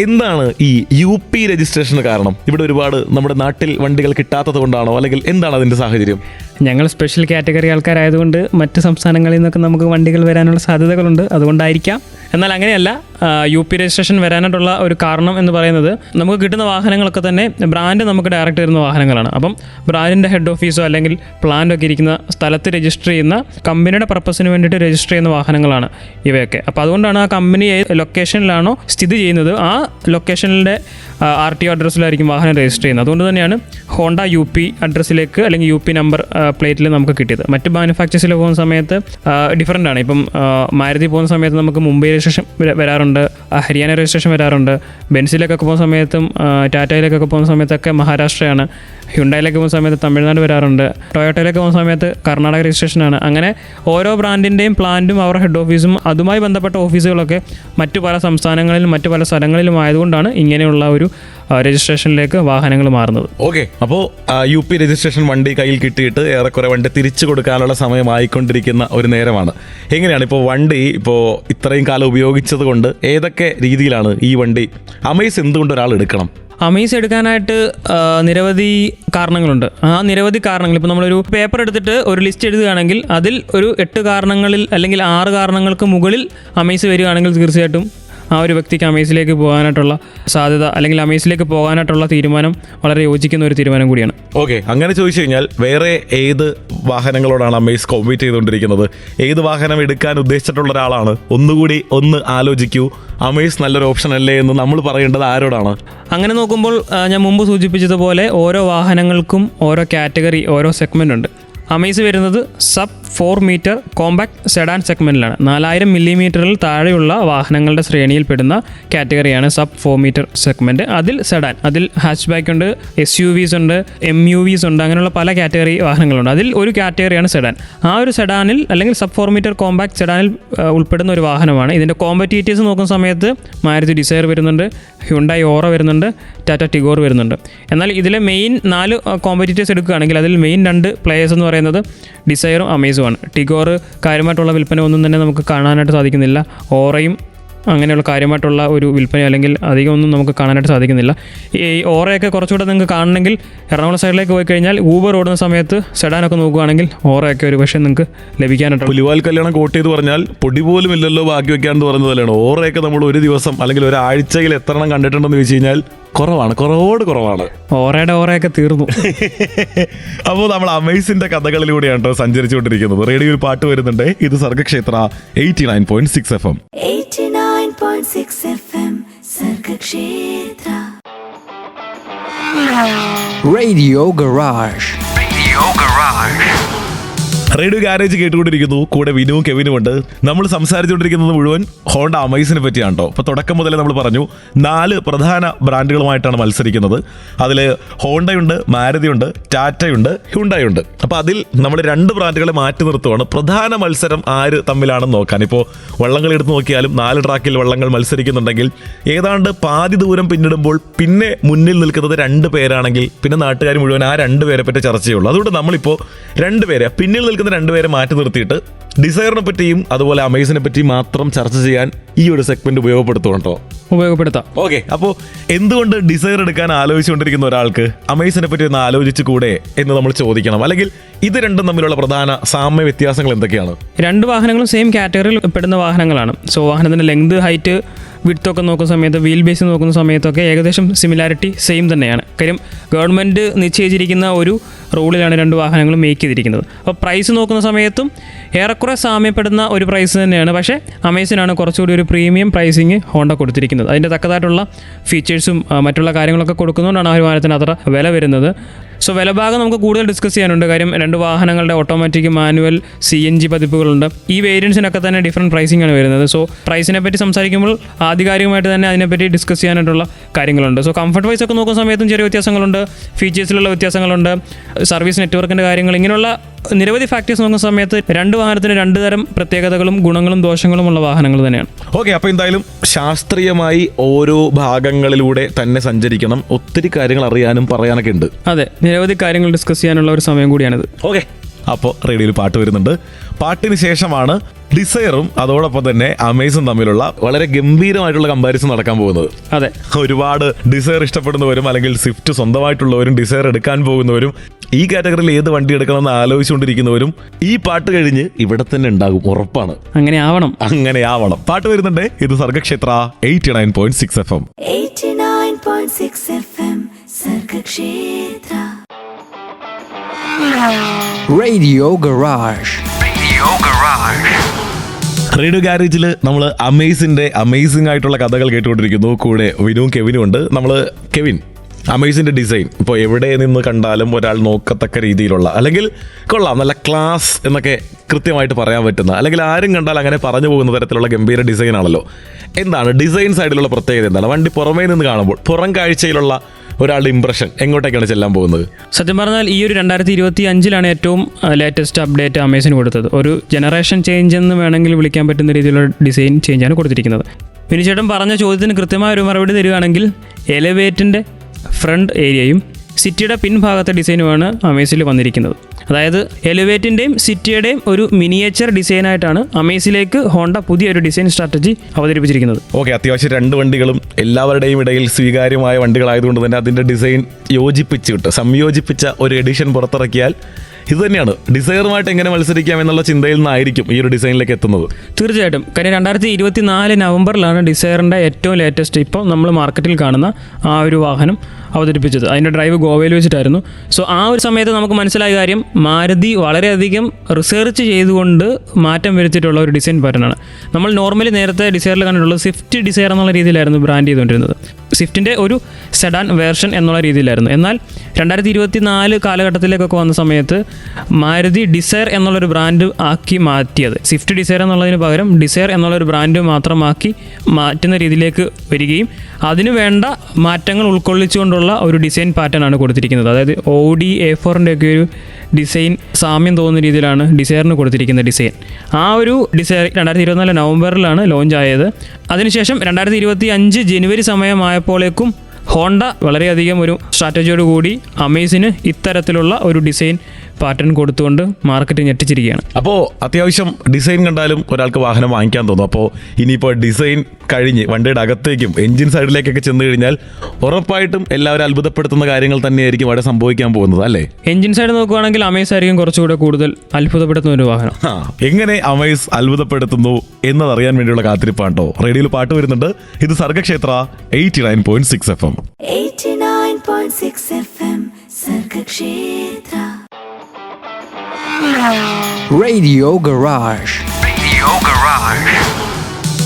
എന്താണ് ഈ UP രജിസ്ട്രേഷന് കാരണം? ഇവിടെ ഒരുപാട് നമ്മുടെ നാട്ടിൽ വണ്ടികൾ കിട്ടാത്തത് കൊണ്ടാണോ, അല്ലെങ്കിൽ എന്താണ് അതിൻ്റെ സാഹചര്യം? ഞങ്ങൾ സ്പെഷ്യൽ കാറ്റഗറി ആൾക്കാരായതുകൊണ്ട് മറ്റ് സംസ്ഥാനങ്ങളിൽ നിന്നൊക്കെ നമുക്ക് വണ്ടികൾ വരാനുള്ള സാധ്യതകളുണ്ട്. അതുകൊണ്ടായിരിക്കാം. എന്നാൽ അങ്ങനെയല്ല, UP രജിസ്ട്രേഷൻ വരാനായിട്ടുള്ള ഒരു കാരണം എന്ന് പറയുന്നത് നമുക്ക് കിട്ടുന്ന വാഹനങ്ങളൊക്കെ തന്നെ ബ്രാൻഡ് നമുക്ക് ഡയറക്റ്റ് വരുന്ന വാഹനങ്ങളാണ്. അപ്പം ബ്രാൻഡിൻ്റെ ഹെഡ് ഓഫീസോ അല്ലെങ്കിൽ പ്ലാന്റോ ഒക്കെ ഇരിക്കുന്ന സ്ഥലത്ത് രജിസ്റ്റർ ചെയ്യുന്ന കമ്പനിയുടെ പർപ്പസിന് വേണ്ടിയിട്ട് രജിസ്റ്റർ ചെയ്യുന്ന വാഹനങ്ങളാണ് ഇവയൊക്കെ. അപ്പോൾ അതുകൊണ്ടാണ് ആ കമ്പനി ഏത് ലൊക്കേഷനിലാണോ സ്ഥിതി ചെയ്യുന്നത് ആ ലൊക്കേഷനിലെ RTO അഡ്രസ്സിലായിരിക്കും വാഹനം രജിസ്റ്റർ ചെയ്യുന്നത്. അതുകൊണ്ട് തന്നെയാണ് ഹോണ്ട UP അഡ്രസ്സിലേക്ക് അല്ലെങ്കിൽ UP നമ്പർ പ്ലേറ്റിൽ നമുക്ക് കിട്ടിയത്. മറ്റ് മാനുഫാക്ചേഴ്സിൽ പോകുന്ന സമയത്ത് ഡിഫറൻ്റ് ആണ്. ഇപ്പം മാരുതി പോകുന്ന സമയത്ത് നമുക്ക് മുംബൈ രജിസ്ട്രേഷൻ വരാറുണ്ട്, ഹരിയാന രജിസ്ട്രേഷൻ വരാറുണ്ട്. ബെൻസിലേക്കൊക്കെ പോകുന്ന സമയത്തും ടാറ്റയിലേക്കൊക്കെ പോകുന്ന സമയത്തൊക്കെ മഹാരാഷ്ട്രയാണ്. ഹ്യുണ്ടായിലേക്ക് പോകുന്ന സമയത്ത് തമിഴ്നാട് വരാറുണ്ട്. ടൊയോട്ടയിലേക്ക് പോകുന്ന സമയത്ത് കർണാടക രജിസ്ട്രേഷനാണ്. അങ്ങനെ ഓരോ ബ്രാൻഡിൻ്റെയും പ്ലാന്റും അവരുടെ ഹെഡ് ഓഫീസും അതുമായി ബന്ധപ്പെട്ട ഓഫീസുകളൊക്കെ മറ്റു പല സംസ്ഥാനങ്ങളിലും മറ്റു പല സ്ഥലങ്ങളിലും ആയതുകൊണ്ടാണ് ഇങ്ങനെയുള്ള ഒരു രജിസ്ട്രേഷനിലേക്ക് വാഹനങ്ങൾ മാറുന്നത്. ഓക്കെ, അപ്പോൾ UP രജിസ്ട്രേഷൻ വണ്ടി കയ്യിൽ കിട്ടിയിട്ട് ഏറെക്കുറെ വണ്ടി തിരിച്ചു കൊടുക്കാനുള്ള സമയമായിക്കൊണ്ടിരിക്കുന്ന ഒരു നേരമാണ്. എങ്ങനെയാണ് ഇപ്പോൾ വണ്ടി ഇപ്പോൾ ഇത്രയും കാലം ഉപയോഗിച്ചത് കൊണ്ട് ഏതൊക്കെ രീതിയിലാണ് ഈ വണ്ടി അമേസ് എന്തുകൊണ്ട് ഒരാൾ എടുക്കണം? അമേസ് എടുക്കാനായിട്ട് നിരവധി കാരണങ്ങളുണ്ട്. ആ നിരവധി കാരണങ്ങൾ ഇപ്പോൾ നമ്മളൊരു പേപ്പർ എടുത്തിട്ട് ഒരു ലിസ്റ്റ് എഴുതുകയാണെങ്കിൽ അതിൽ ഒരു 8 കാരണങ്ങളിൽ അല്ലെങ്കിൽ 6 കാരണങ്ങൾക്ക് മുകളിൽ അമേസ് വരികയാണെങ്കിൽ തീർച്ചയായിട്ടും ആ ഒരു വ്യക്തിക്ക് അമേസിലേക്ക് പോകാനായിട്ടുള്ള സാധ്യത അല്ലെങ്കിൽ അമേസിലേക്ക് പോകാനായിട്ടുള്ള തീരുമാനം വളരെ യോജിക്കുന്ന ഒരു തീരുമാനം കൂടിയാണ്. ഓക്കെ, അങ്ങനെ ചോദിച്ചു കഴിഞ്ഞാൽ വേറെ ഏത് വാഹനങ്ങളോടാണ് അമേസ് കോമ്പീറ്റ് ചെയ്തുകൊണ്ടിരിക്കുന്നത്? ഏത് വാഹനം എടുക്കാൻ ഉദ്ദേശിച്ചിട്ടുള്ള ഒരാളാണ് ഒന്നുകൂടി ഒന്ന് ആലോചിക്കൂ, അമേസ് നല്ലൊരു ഓപ്ഷൻ അല്ലേ എന്ന് നമ്മൾ പറയേണ്ടത് ആരോടാണ്? അങ്ങനെ നോക്കുമ്പോൾ ഞാൻ മുമ്പ് സൂചിപ്പിച്ചതുപോലെ ഓരോ വാഹനങ്ങൾക്കും ഓരോ കാറ്റഗറി, ഓരോ സെഗ്മെൻ്റ് ഉണ്ട്. അമേസ് വരുന്നത് സബ് 4 മീറ്റർ കോമ്പാക്ട് സെഡാൻ സെഗ്മെൻറ്റിലാണ്. 4000 മില്ലിമീറ്ററിൽ താഴെയുള്ള വാഹനങ്ങളുടെ ശ്രേണിയിൽപ്പെടുന്ന കാറ്റഗറിയാണ് സബ് 4 മീറ്റർ സെഗ്മെൻറ്റ്. അതിൽ സെഡാൻ, അതിൽ ഹാച്ച് ബാക്ക് ഉണ്ട്, SUVs ഉണ്ട്, MUVs ഉണ്ട്, അങ്ങനെയുള്ള പല കാറ്റഗറി വാഹനങ്ങളുണ്ട്. അതിൽ ഒരു കാറ്റഗറിയാണ് സെഡാൻ. ആ ഒരു സെഡാനിൽ അല്ലെങ്കിൽ സബ് 4 മീറ്റർ കോമ്പാക്ട് സെഡാനിൽ ഉൾപ്പെടുന്ന ഒരു വാഹനമാണ്. ഇതിൻ്റെ കോമ്പറ്റീറ്റേഴ്സ് നോക്കുന്ന സമയത്ത് മാരുതി ഡിസയർ വരുന്നുണ്ട്, ഹ്യുണ്ടായി ഓറ വരുന്നുണ്ട്, ടാറ്റ ടിഗോർ വരുന്നുണ്ട്. എന്നാൽ ഇതിലെ മെയിൻ 4 കോമ്പറ്റീറ്റേഴ്സ് എടുക്കുകയാണെങ്കിൽ അതിൽ മെയിൻ 2 പ്ലേയേഴ്സ് എന്ന് പറയുന്നത് ഡിസയറും അമേസുമാണ്. ടിഗോർ കാര്യമായിട്ടുള്ള വിൽപ്പന ഒന്നും തന്നെ നമുക്ക് കാണാനായിട്ട് സാധിക്കുന്നില്ല. ഓറയും അങ്ങനെയുള്ള കാര്യമായിട്ടുള്ള ഒരു വിൽപ്പന അല്ലെങ്കിൽ അധികം ഒന്നും നമുക്ക് കാണാനായിട്ട് സാധിക്കുന്നില്ല. ഈ ഓറയൊക്കെ കുറച്ചുകൂടെ നിങ്ങൾക്ക് കാണണമെങ്കിൽ എറണാകുളം സൈഡിലേക്ക് പോയി കഴിഞ്ഞാൽ ഊബർ ഓടുന്ന സമയത്ത് സെഡാനൊക്കെ നോക്കുകയാണെങ്കിൽ ഓറയൊക്കെ ഒരു പക്ഷേ നിങ്ങൾക്ക് ലഭിക്കാനായിട്ട്. പുലിവാൽ കല്യാണം കോട്ട് ചെയ്ത് പറഞ്ഞാൽ പൊടി പോലും ഇല്ലല്ലോ ബാക്കി വെക്കാന്ന് പറയുന്നത് പോലെയാണ്. ഓറയൊക്കെ നമ്മൾ ഒരു ദിവസം അല്ലെങ്കിൽ ഒരാഴ്ചയിൽ എത്ര എണ്ണം കണ്ടിട്ടുണ്ടെന്ന് ചോദിച്ചു കഴിഞ്ഞാൽ കുറവാണ്. ഓറയൊക്കെ തീർന്നു. അപ്പോൾ നമ്മൾ അമേസിന്റെ കഥകളിലൂടെയാണ് കേട്ടോ സഞ്ചരിച്ചുകൊണ്ടിരിക്കുന്നത്. റേഡിയോയിൽ പാട്ട് വരുന്നുണ്ട്. ഇത് Sargakshetra 89.6 FM. 89.6 FM Sargakshetra. Radio Garage. Radio garage കേട്ടുകൊണ്ടിരിക്കുന്നു. കൂടെ വിനുവും കെവിനും ഉണ്ട്. നമ്മൾ സംസാരിച്ചുകൊണ്ടിരിക്കുന്നത് മുഴുവൻ ഹോണ്ട അമേസിനെ പറ്റിയാണ് കേട്ടോ. അപ്പോൾ തുടക്കം മുതലേ നമ്മൾ പറഞ്ഞു 4 പ്രധാന ബ്രാൻഡുകളുമായിട്ടാണ് മത്സരിക്കുന്നത്. അതിൽ ഹോണ്ടയുണ്ട്, മാരുതിയുണ്ട്, ടാറ്റയുണ്ട്, ഹ്യുണ്ടായുണ്ട്. അപ്പോൾ അതിൽ നമ്മൾ 2 ബ്രാൻഡുകളെ മാറ്റി നിർത്തുവാണ്. പ്രധാന മത്സരം ആര് തമ്മിലാണെന്ന് നോക്കാൻ. ഇപ്പോൾ വള്ളംകളി എടുത്ത് നോക്കിയാലും 4 ട്രാക്കിൽ വള്ളങ്ങൾ മത്സരിക്കുന്നുണ്ടെങ്കിൽ ഏതാണ്ട് പാതി ദൂരം പിന്നിടുമ്പോൾ പിന്നെ മുന്നിൽ നിൽക്കുന്നത് 2 പേരാണെങ്കിൽ പിന്നെ നാട്ടുകാർ മുഴുവൻ ആ 2 പേരെ പറ്റി ചർച്ച ചെയ്യുള്ളൂ. അതുകൊണ്ട് നമ്മളിപ്പോൾ 2 പേരെ പിന്നിൽ നിൽക്കുന്ന 2 പേരെ മാറ്റി നിർത്തിയിട്ട് ഡിസൈറിനെ പറ്റിയും അതുപോലെ അമേസിനെ പറ്റിയും മാത്രം ചർച്ച ചെയ്യാൻ ഈ ഒരു സെഗ്മെന്റ് ഉപയോഗപ്പെടുത്താം. ഓക്കെ, അപ്പോൾ എന്തുകൊണ്ട് ഡിസൈർ എടുക്കാൻ ആലോചിച്ചുകൊണ്ടിരിക്കുന്ന ഒരാൾക്ക് അമേസിനെ പറ്റി ഒന്ന് ആലോചിച്ചു കൂടെ എന്ന് നമ്മൾ ചോദിക്കണം. അല്ലെങ്കിൽ ഇത് രണ്ടും തമ്മിലുള്ള പ്രധാന സാമ്യ വ്യത്യാസങ്ങൾ എന്തൊക്കെയാണ്? 2 വാഹനങ്ങളും സെയിം കാറ്റഗറിയിൽ പെടുന്ന വാഹനങ്ങളാണ്. സോ വാഹനത്തിന്റെ ലെങ്ത്, ഹൈറ്റ്, വിഡ്ത്തൊക്കെ നോക്കുന്ന സമയത്ത്, വീൽ ബേസ് നോക്കുന്ന സമയത്തൊക്കെ ഏകദേശം സിമിലാരിറ്റി സെയിം തന്നെയാണ്. കാര്യം ഗവൺമെൻറ് നിശ്ചയിച്ചിരിക്കുന്ന ഒരു റൂളിലാണ് 2 വാഹനങ്ങളും മേക്ക് ചെയ്തിരിക്കുന്നത്. അപ്പോൾ പ്രൈസ് നോക്കുന്ന സമയത്തും ഏറെക്കുറെ സാമ്യപ്പെടുന്ന ഒരു പ്രൈസ് തന്നെയാണ്. പക്ഷേ അമേസിനാണ് കുറച്ചുകൂടി ഒരു പ്രീമിയം പ്രൈസിങ് ഹോണ്ട കൊടുത്തിരിക്കുന്നത്. അതിൻ്റെ തക്കതായിട്ടുള്ള ഫീച്ചേഴ്സും മറ്റുള്ള കാര്യങ്ങളൊക്കെ കൊടുക്കുന്നതുകൊണ്ടാണ് ആ ഒരു വാഹനത്തിന് അത്ര വില വരുന്നത്. സോ വില ഭാഗം നമുക്ക് കൂടുതൽ ഡിസ്കസ് ചെയ്യാനുണ്ട്. കാര്യം 2 വാഹനങ്ങളുടെ ഓട്ടോമാറ്റിക്, മാനുവൽ, CNG പതിപ്പുകളുണ്ട്. ഈ വേരിയൻസിനൊക്കെ തന്നെ ഡിഫറൻറ്റ് പ്രൈസിംഗ് ആണ് വരുന്നത്. സോ പ്രൈസിനെ പറ്റി സംസാരിക്കുമ്പോൾ ആധികാരികമായിട്ട് തന്നെ അതിനെപ്പറ്റി ഡിസ്കസ് ചെയ്യാനായിട്ടുള്ള കാര്യങ്ങളുണ്ട്. സോ കംഫർട്ട് വൈസ് ഒക്കെ നോക്കുന്ന സമയത്തും ചെറിയ വ്യത്യാസങ്ങളുണ്ട്, ഫീച്ചേഴ്സിലുള്ള വ്യത്യാസങ്ങളുണ്ട്, സർവീസ് നെറ്റ്വർക്കിൻ്റെ കാര്യങ്ങൾ, ഇങ്ങനെയുള്ള നിരവധി ഫാക്ടേഴ്സ് നോക്കുന്ന സമയത്ത് 2 വാഹനത്തിന് 2 തരം പ്രത്യേകതകളും ഗുണങ്ങളും ദോഷങ്ങളുമുള്ള വാഹനങ്ങൾ തന്നെയാണ്. ഓക്കെ, അപ്പോൾ എന്തായാലും ശാസ്ത്രീയമായി ഓരോ ഭാഗങ്ങളിലൂടെ തന്നെ സഞ്ചരിക്കണം. ഒത്തിരി കാര്യങ്ങൾ അറിയാനും പറയാനൊക്കെ ഉണ്ട്. അതെ, നിരവധി കാര്യങ്ങൾ ഡിസ്കസ് ചെയ്യാനുള്ള ഒരു സമയം കൂടിയാണിത്. ഓക്കെ, അപ്പോൾ റേഡിയോയിൽ പാട്ട് വരുന്നുണ്ട്. പാട്ടിന് ശേഷമാണ് ഡിസൈറും അതോടൊപ്പം തന്നെ അമേസും തമ്മിലുള്ള വളരെ ഗംഭീരമായിട്ടുള്ള കമ്പാരിസൺ നടക്കാൻ പോകുന്നത്. അതെ, ഒരുപാട് ഡിസൈർ ഇഷ്ടപ്പെടുന്നവരും അല്ലെങ്കിൽ സ്വിഫ്റ്റ് സ്വന്തമായിട്ടുള്ളവരും ഡിസൈർ എടുക്കാൻ പോകുന്നവരും ഈ കാറ്റഗറിയിൽ ഏത് വണ്ടി എടുക്കണമെന്ന് ആലോചിച്ചുകൊണ്ടിരിക്കുന്നവരും ഈ പാട്ട് കഴിഞ്ഞ് ഇവിടെ തന്നെ ഉണ്ടാകും, ഉറപ്പാണ്. അങ്ങനെ ആവണം. പാട്ട് വരുന്നുണ്ട്. ഇത് Sargakshetra 89.6 FM. 89.6 FM Sargakshetra. Radio Garage. Radio ഗാരേജിൽ നമ്മൾ അമേസിന്റെ അമേസിംഗ് ആയിട്ടുള്ള കഥകൾ കേട്ടുകൊണ്ടിരിക്കുന്നു. കൂടെ വിനുവും കെവിനും ഉണ്ട്. നമ്മൾ കെവിൻ, അമേസിന്റെ ഡിസൈൻ ഇപ്പോൾ എവിടെ നിന്ന് കണ്ടാലും ഒരാൾ നോക്കത്തക്ക രീതിയിലുള്ള, അല്ലെങ്കിൽ കൊള്ളാം നല്ല ക്ലാസ് എന്നൊക്കെ കൃത്യമായിട്ട് പറയാൻ പറ്റുന്ന, അല്ലെങ്കിൽ ആരും കണ്ടാൽ അങ്ങനെ പറഞ്ഞു പോകുന്ന തരത്തിലുള്ള ഗംഭീര ഡിസൈൻ ആണല്ലോ. എന്താണ് ഡിസൈൻ സൈഡിലുള്ള പ്രത്യേകത? എന്താണ് വണ്ടി പുറമേ നിന്ന് കാണുമ്പോൾ പുറം കാഴ്ചയിലുള്ള ഒരാളുടെ ഇംപ്രഷൻ എങ്ങോട്ടേക്കാണ് ചെല്ലാൻ പോകുന്നത്? സത്യം പറഞ്ഞാൽ ഈ ഒരു 2025 ഏറ്റവും ലേറ്റസ്റ്റ് അപ്ഡേറ്റ് അമേസിന് കൊടുത്തത്. ഒരു ജനറേഷൻ ചേഞ്ച് എന്ന് വേണമെങ്കിൽ വിളിക്കാൻ പറ്റുന്ന രീതിയിലുള്ള ഡിസൈൻ ചേഞ്ചാണ് കൊടുത്തിരിക്കുന്നത്. വിനുചേട്ടൻ പറഞ്ഞ ചോദ്യത്തിന് കൃത്യമായ ഒരു മറുപടി തരികയാണെങ്കിൽ എലവേറ്റിൻ്റെ ഫ്രണ്ട് ഏരിയയും സിറ്റിയുടെ പിൻഭാഗത്തെ ഡിസൈനുമാണ് അമേസിൽ വന്നിരിക്കുന്നത്. അതായത് എലിവേറ്റിൻ്റെയും സിറ്റിയുടെയും ഒരു മിനിയേച്ചർ ഡിസൈനായിട്ടാണ് അമേസിലേക്ക് ഹോണ്ട പുതിയൊരു ഡിസൈൻ സ്ട്രാറ്റജി അവതരിപ്പിച്ചിരിക്കുന്നത്. ഓക്കെ, അത്യാവശ്യം 2 വണ്ടികളും എല്ലാവരുടെയും ഇടയിൽ സ്വീകാര്യമായ വണ്ടികളായതുകൊണ്ട് തന്നെ അതിൻ്റെ ഡിസൈൻ സംയോജിപ്പിച്ച ഒരു എഡിഷൻ പുറത്തിറക്കിയാൽ ഇത് തന്നെയാണ് ഡിസൈറുമായിട്ട് എങ്ങനെ മത്സരിക്കാം എന്നുള്ള ചിന്തയിൽ നിന്നായിരിക്കും ഈ ഒരു ഡിസൈനിലേക്ക് എത്തുന്നത്. തീർച്ചയായിട്ടും. കാര്യം 2024 നവംബറിലാണ് ഡിസൈറിൻ്റെ ഏറ്റവും ലേറ്റസ്റ്റ് ഇപ്പോൾ നമ്മൾ മാർക്കറ്റിൽ കാണുന്ന ആ ഒരു വാഹനം അവതരിപ്പിച്ചത്. അതിൻ്റെ ഡ്രൈവ് ഗോവയിൽ വെച്ചിട്ടായിരുന്നു. സോ ആ ഒരു സമയത്ത് നമുക്ക് മനസ്സിലായ കാര്യം, മാരുതി വളരെയധികം റിസർച്ച് ചെയ്തുകൊണ്ട് മാറ്റം വരുത്തിയിട്ടുള്ള ഒരു ഡിസൈൻ പാറ്റേണാണ്. നമ്മൾ നോർമലി നേരത്തെ ഡിസൈറിൽ കണ്ടിട്ടുള്ളത് സ്വിഫ്റ്റ് ഡിസൈർ എന്നുള്ള രീതിയിലായിരുന്നു ബ്രാൻഡ് ചെയ്തുകൊണ്ടിരുന്നത്. സ്വിഫ്റ്റിൻ്റെ ഒരു സെഡാൻ വേർഷൻ എന്നുള്ള രീതിയിലായിരുന്നു. എന്നാൽ 2024 കാലഘട്ടത്തിലേക്കൊക്കെ വന്ന സമയത്ത് മാരുതി ഡിസൈർ എന്നുള്ളൊരു ബ്രാൻഡ് ആക്കി മാറ്റിയത്, സ്വിഫ്റ്റ് ഡിസൈർ എന്നുള്ളതിന് പകരം ഡിസൈർ എന്നുള്ളൊരു ബ്രാൻഡ് മാത്രമാക്കി മാറ്റുന്ന രീതിയിലേക്ക് വരികയും അതിനു വേണ്ട മാറ്റങ്ങൾ ഉൾക്കൊള്ളിച്ചുകൊണ്ടുള്ള ഒരു ഡിസൈൻ പാറ്റേൺ ആണ് കൊടുത്തിരിക്കുന്നത്. അതായത് Audi A4 ഒക്കെ ഒരു ഡിസൈൻ സാമ്യം തോന്നുന്ന രീതിയിലാണ് ഡിസൈറിന് കൊടുത്തിരിക്കുന്ന ഡിസൈൻ. ആ ഒരു ഡിസൈർ 2024 നവംബറിലാണ് ലോഞ്ച് ആയത്. അതിനുശേഷം 2025 ജനുവരി സമയമായപ്പോഴേക്കും ഹോണ്ട വളരെയധികം ഒരു സ്ട്രാറ്റജിയോടുകൂടി അമേസിന് ഇത്തരത്തിലുള്ള ഒരു ഡിസൈൻ പാറ്റേൺ കൊടുത്തുകൊണ്ട് മാർക്കറ്റ് ഞെട്ടിച്ചിരിക്കുകയാണ്. അപ്പോൾ അത്യാവശ്യം ഡിസൈൻ കണ്ടാലും ഒരാൾക്ക് വാഹനം വാങ്ങിക്കാൻ തോന്നും. അപ്പോൾ ഇനിയിപ്പോൾ ഡിസൈൻ കഴിഞ്ഞ് വണ്ടിയുടെ അകത്തേക്കും എൻജിൻ സൈഡിലേക്കൊക്കെ ചെന്ന് കഴിഞ്ഞാൽ ഉറപ്പായിട്ടും എല്ലാവരും അത്ഭുതപ്പെടുത്തുന്ന കാര്യങ്ങൾ തന്നെയായിരിക്കും അവിടെ സംഭവിക്കാൻ പോകുന്നത്, അല്ലേ? എൻജിൻ സൈഡ് നോക്കുകയാണെങ്കിൽ അമേസ് ആയിരിക്കും കുറച്ചുകൂടെ കൂടുതൽ അത്ഭുതപ്പെടുത്തുന്ന ഒരു വാഹനം. എങ്ങനെ അമേസ് അത്ഭുതപ്പെടുത്തുന്നു എന്നതറിയാൻ വേണ്ടിയുള്ള കാത്തിരിപ്പാണ്ടോ. റേഡിയോയിൽ പാട്ട് വരുന്നുണ്ട്. ഇത് Sargakshetra 89.6 FM. 89.6 FM Sargakshetra. Radio Garage.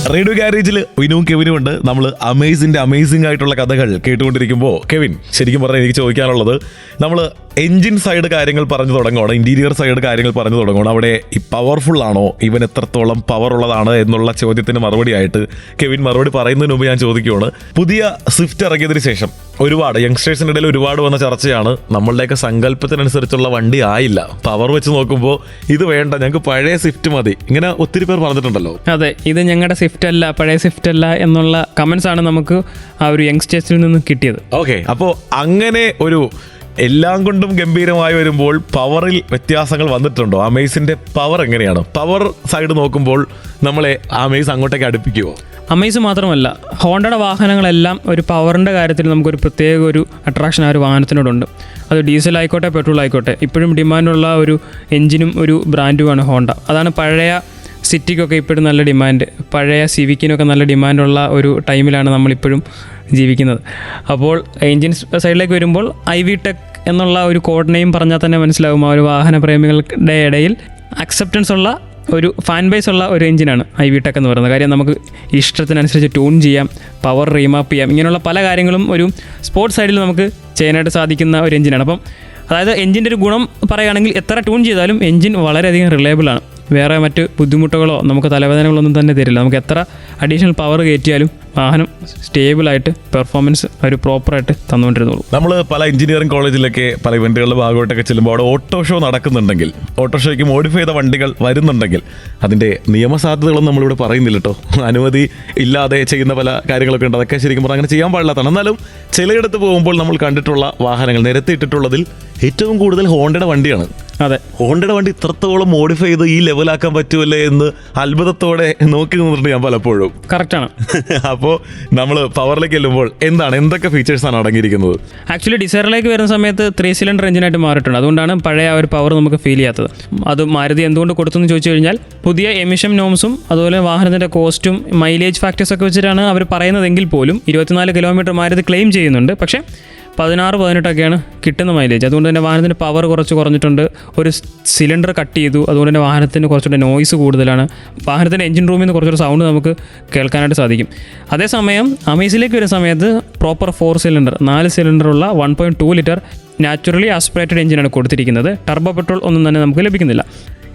Radio ഗാരേജിൽ വിനുവും കെവിനും ഉണ്ട്. നമ്മൾ അമേസിംഗ് ആയിട്ടുള്ള കഥകൾ കേട്ടുകൊണ്ടിരിക്കുമ്പോൾ കെവിൻ, ശരിക്കും പറഞ്ഞാൽ എനിക്ക് ചോദിക്കാനുള്ളത്, നമ്മൾ എൻജിൻ സൈഡ് കാര്യങ്ങൾ പറഞ്ഞു തുടങ്ങുകയാണ്, ഇന്റീരിയർ സൈഡ് കാര്യങ്ങൾ പറഞ്ഞു തുടങ്ങുകയാണ്. അവിടെ ഈ പവർഫുൾ ആണോ, ഇവൻ എത്രത്തോളം പവർ ഉള്ളതാണ് എന്നുള്ള ചോദ്യത്തിന് മറുപടിയായിട്ട് കെവിൻ മറുപടി പറയുന്നതിന് മുമ്പ് ഞാൻ ചോദിക്കുകയാണ്, പുതിയ സ്വിഫ്റ്റ് ഇറങ്ങിയതിന് ശേഷം ഒരുപാട് യങ്സ്റ്റേഴ്സിൻ്റെ ഇടയിൽ ഒരുപാട് വന്ന ചർച്ചയാണ്, നമ്മളുടെയൊക്കെ സങ്കല്പത്തിനനുസരിച്ചുള്ള വണ്ടി ആയില്ല, പവർ വെച്ച് നോക്കുമ്പോൾ ഇത് വേണ്ട, ഞങ്ങൾക്ക് പഴയ സ്വിഫ്റ്റ് മതി, ഇങ്ങനെ ഒത്തിരി പേർ പറഞ്ഞിട്ടുണ്ടല്ലോ. അതെ, ഇത് ഞങ്ങളുടെ സ്വിഫ്റ്റ് അല്ല, പഴയ സ്വിഫ്റ്റ് അല്ല എന്നുള്ള കമന്റ്സ് ആണ് നമുക്ക് ആ ഒരു യങ്സ്റ്റേഴ്സിൽ നിന്ന് കിട്ടിയത്. ഓക്കെ, അപ്പോൾ അങ്ങനെ ഒരു എല്ലാം കൊണ്ടും ഗംഭീരമായി വരുമ്പോൾ പവറിൽ വ്യത്യാസങ്ങൾ വന്നിട്ടുണ്ടോ? അമേസിന്റെ പവർ എങ്ങനെയാണ്? പവർ സൈഡ് നോക്കുമ്പോൾ നമ്മളെ അമേസ് അങ്ങോട്ടേക്ക് അടുപ്പിക്കുമോ? അമേസ് മാത്രമല്ല, ഹോണ്ടയുടെ വാഹനങ്ങളെല്ലാം ഒരു പവറിൻ്റെ കാര്യത്തിൽ നമുക്കൊരു പ്രത്യേക ഒരു അട്രാക്ഷൻ ആ ഒരു വാഹനത്തിനോടുണ്ട്. അത് ഡീസൽ ആയിക്കോട്ടെ പെട്രോൾ ആയിക്കോട്ടെ, ഇപ്പോഴും ഡിമാൻഡുള്ള ഒരു എഞ്ചിനും ഒരു ബ്രാൻഡുമാണ് ഹോണ്ട. അതാണ് പഴയ സിറ്റിക്കൊക്കെ ഇപ്പോഴും നല്ല ഡിമാൻഡ്, പഴയ സിവിക്കിനൊക്കെ നല്ല ഡിമാൻഡുള്ള ഒരു ടൈമിലാണ് നമ്മളിപ്പോഴും ജീവിക്കുന്നത്. അപ്പോൾ എൻജിൻ സൈഡിലേക്ക് വരുമ്പോൾ IV ടെക് എന്നുള്ള ഒരു കോഡ് നെയിം പറഞ്ഞാൽ തന്നെ മനസ്സിലാകും, ആ ഒരു വാഹന പ്രേമികളുടെ ഇടയിൽ അക്സെപ്റ്റൻസ് ഉള്ള ഒരു ഫാൻ ബേസ് ഉള്ള ഒരു എഞ്ചിനാണ് IV ടെക് എന്ന് പറയുന്നത്. കാര്യം നമുക്ക് ഇഷ്ടത്തിനനുസരിച്ച് ട്യൂൺ ചെയ്യാം, പവർ റീമാപ്പ് ചെയ്യാം, ഇങ്ങനെയുള്ള പല കാര്യങ്ങളും ഒരു സ്പോർട്സ് സൈഡിൽ നമുക്ക് ചെയ്യാനായിട്ട് സാധിക്കുന്ന ഒരു എഞ്ചിനാണ്. അപ്പം അതായത് എഞ്ചിൻ്റെ ഒരു ഗുണം പറയുകയാണെങ്കിൽ എത്ര ട്യൂൺ ചെയ്താലും എഞ്ചിൻ വളരെയധികം റിലയബിളാണ്. വേറെ മറ്റ് ബുദ്ധിമുട്ടുകളോ നമുക്ക് തലവേദനകളൊന്നും തന്നെ തരില്ല. നമുക്ക് എത്ര അഡീഷണൽ പവർ കയറ്റിയാലും വാഹനം സ്റ്റേബിളായിട്ട് പെർഫോമൻസ് ഒരു പ്രോപ്പറായിട്ട് തന്നുകൊണ്ടിരുന്നുള്ളൂ. നമ്മൾ പല എഞ്ചിനീയറിംഗ് കോളേജിലൊക്കെ പല ഇവന്റുകളുടെ ഭാഗമായിട്ടൊക്കെ ചെല്ലുമ്പോൾ അവിടെ ഓട്ടോ ഷോ നടക്കുന്നുണ്ടെങ്കിൽ, ഓട്ടോ ഷോയ്ക്ക് മോഡിഫൈ ചെയ്ത വണ്ടികൾ വരുന്നുണ്ടെങ്കിൽ അതിൻ്റെ നിയമസാധ്യതകളൊന്നും നമ്മളിവിടെ പറയുന്നില്ല കേട്ടോ. അനുമതി ഇല്ലാതെ ചെയ്യുന്ന പല കാര്യങ്ങളൊക്കെ ഉണ്ട്, അതൊക്കെ ശരിക്കും പറഞ്ഞാൽ അങ്ങനെ ചെയ്യാൻ പാടില്ലാത്തതാണ്. എന്നാലും ചിലയിടത്ത് പോകുമ്പോൾ നമ്മൾ കണ്ടിട്ടുള്ള വാഹനങ്ങൾ നിരത്തിയിട്ടിട്ടുള്ളതിൽ ഏറ്റവും കൂടുതൽ ഹോണ്ടയുടെ വണ്ടിയാണ്. അതെ, ഹോണ്ടയുടെ വണ്ടി ഇത്രത്തോളം മോഡിഫൈ ചെയ്ത് ഈ ലെവലാക്കാൻ പറ്റുമല്ലേ എന്ന് അത്ഭുതത്തോടെ നോക്കി നിന്നിട്ടുണ്ട് ഞാൻ പലപ്പോഴും. കറക്റ്റാണ്. അപ്പോൾ നമ്മൾ പവറിലേക്ക് ചെല്ലുമ്പോൾ എന്തൊക്കെ ഫീച്ചേഴ്സാണ് അടങ്ങിയിരിക്കുന്നത്? ആക്ച്വലി ഡിസൈറിലേക്ക് വരുന്ന സമയത്ത് 3 സിലിണ്ടർ എഞ്ചിനായിട്ട് മാറിയിട്ടുണ്ട്. അതുകൊണ്ടാണ് പഴയ ആ ഒരു പവർ നമുക്ക് ഫീൽ ചെയ്യാത്തത്. അത് മാരുതി എന്തുകൊണ്ട് കൊടുത്തെന്ന് ചോദിച്ചു കഴിഞ്ഞാൽ പുതിയ എമിഷൻ നോംസും അതുപോലെ വാഹനത്തിൻ്റെ കോസ്റ്റും മൈലേജ് ഫാക്ടേഴ്സൊക്കെ വെച്ചിട്ടാണ് അവർ പറയുന്നതെങ്കിൽ പോലും 24 കിലോമീറ്റർ മാരുതി ക്ലെയിം ചെയ്യുന്നുണ്ട്. പക്ഷേ 16-18 കിട്ടുന്ന മൈലേജ്. അതുകൊണ്ട് തന്നെ വാഹനത്തിൻ്റെ പവർ കുറഞ്ഞിട്ടുണ്ട്. ഒരു സിലിണ്ടർ കട്ട് ചെയ്തു, അതുകൊണ്ട് തന്നെ വാഹനത്തിന് കുറച്ചുകൂടെ നോയ്സ് കൂടുതലാണ്. വാഹനത്തിൻ്റെ എഞ്ചിൻ റൂമിൽ നിന്ന് കുറച്ചൊരു സൗണ്ട് നമുക്ക് കേൾക്കാനായിട്ട് സാധിക്കും. അതേസമയം അമേസിലേക്ക് വരുന്ന സമയത്ത് proper 4 cylinder 4 സിലിണ്ടറുള്ള 1.2 litre naturally aspirated എഞ്ചിനാണ് കൊടുത്തിരിക്കുന്നത്. ടർബോ പെട്രോൾ ഒന്നും തന്നെ നമുക്ക് ലഭിക്കുന്നില്ല.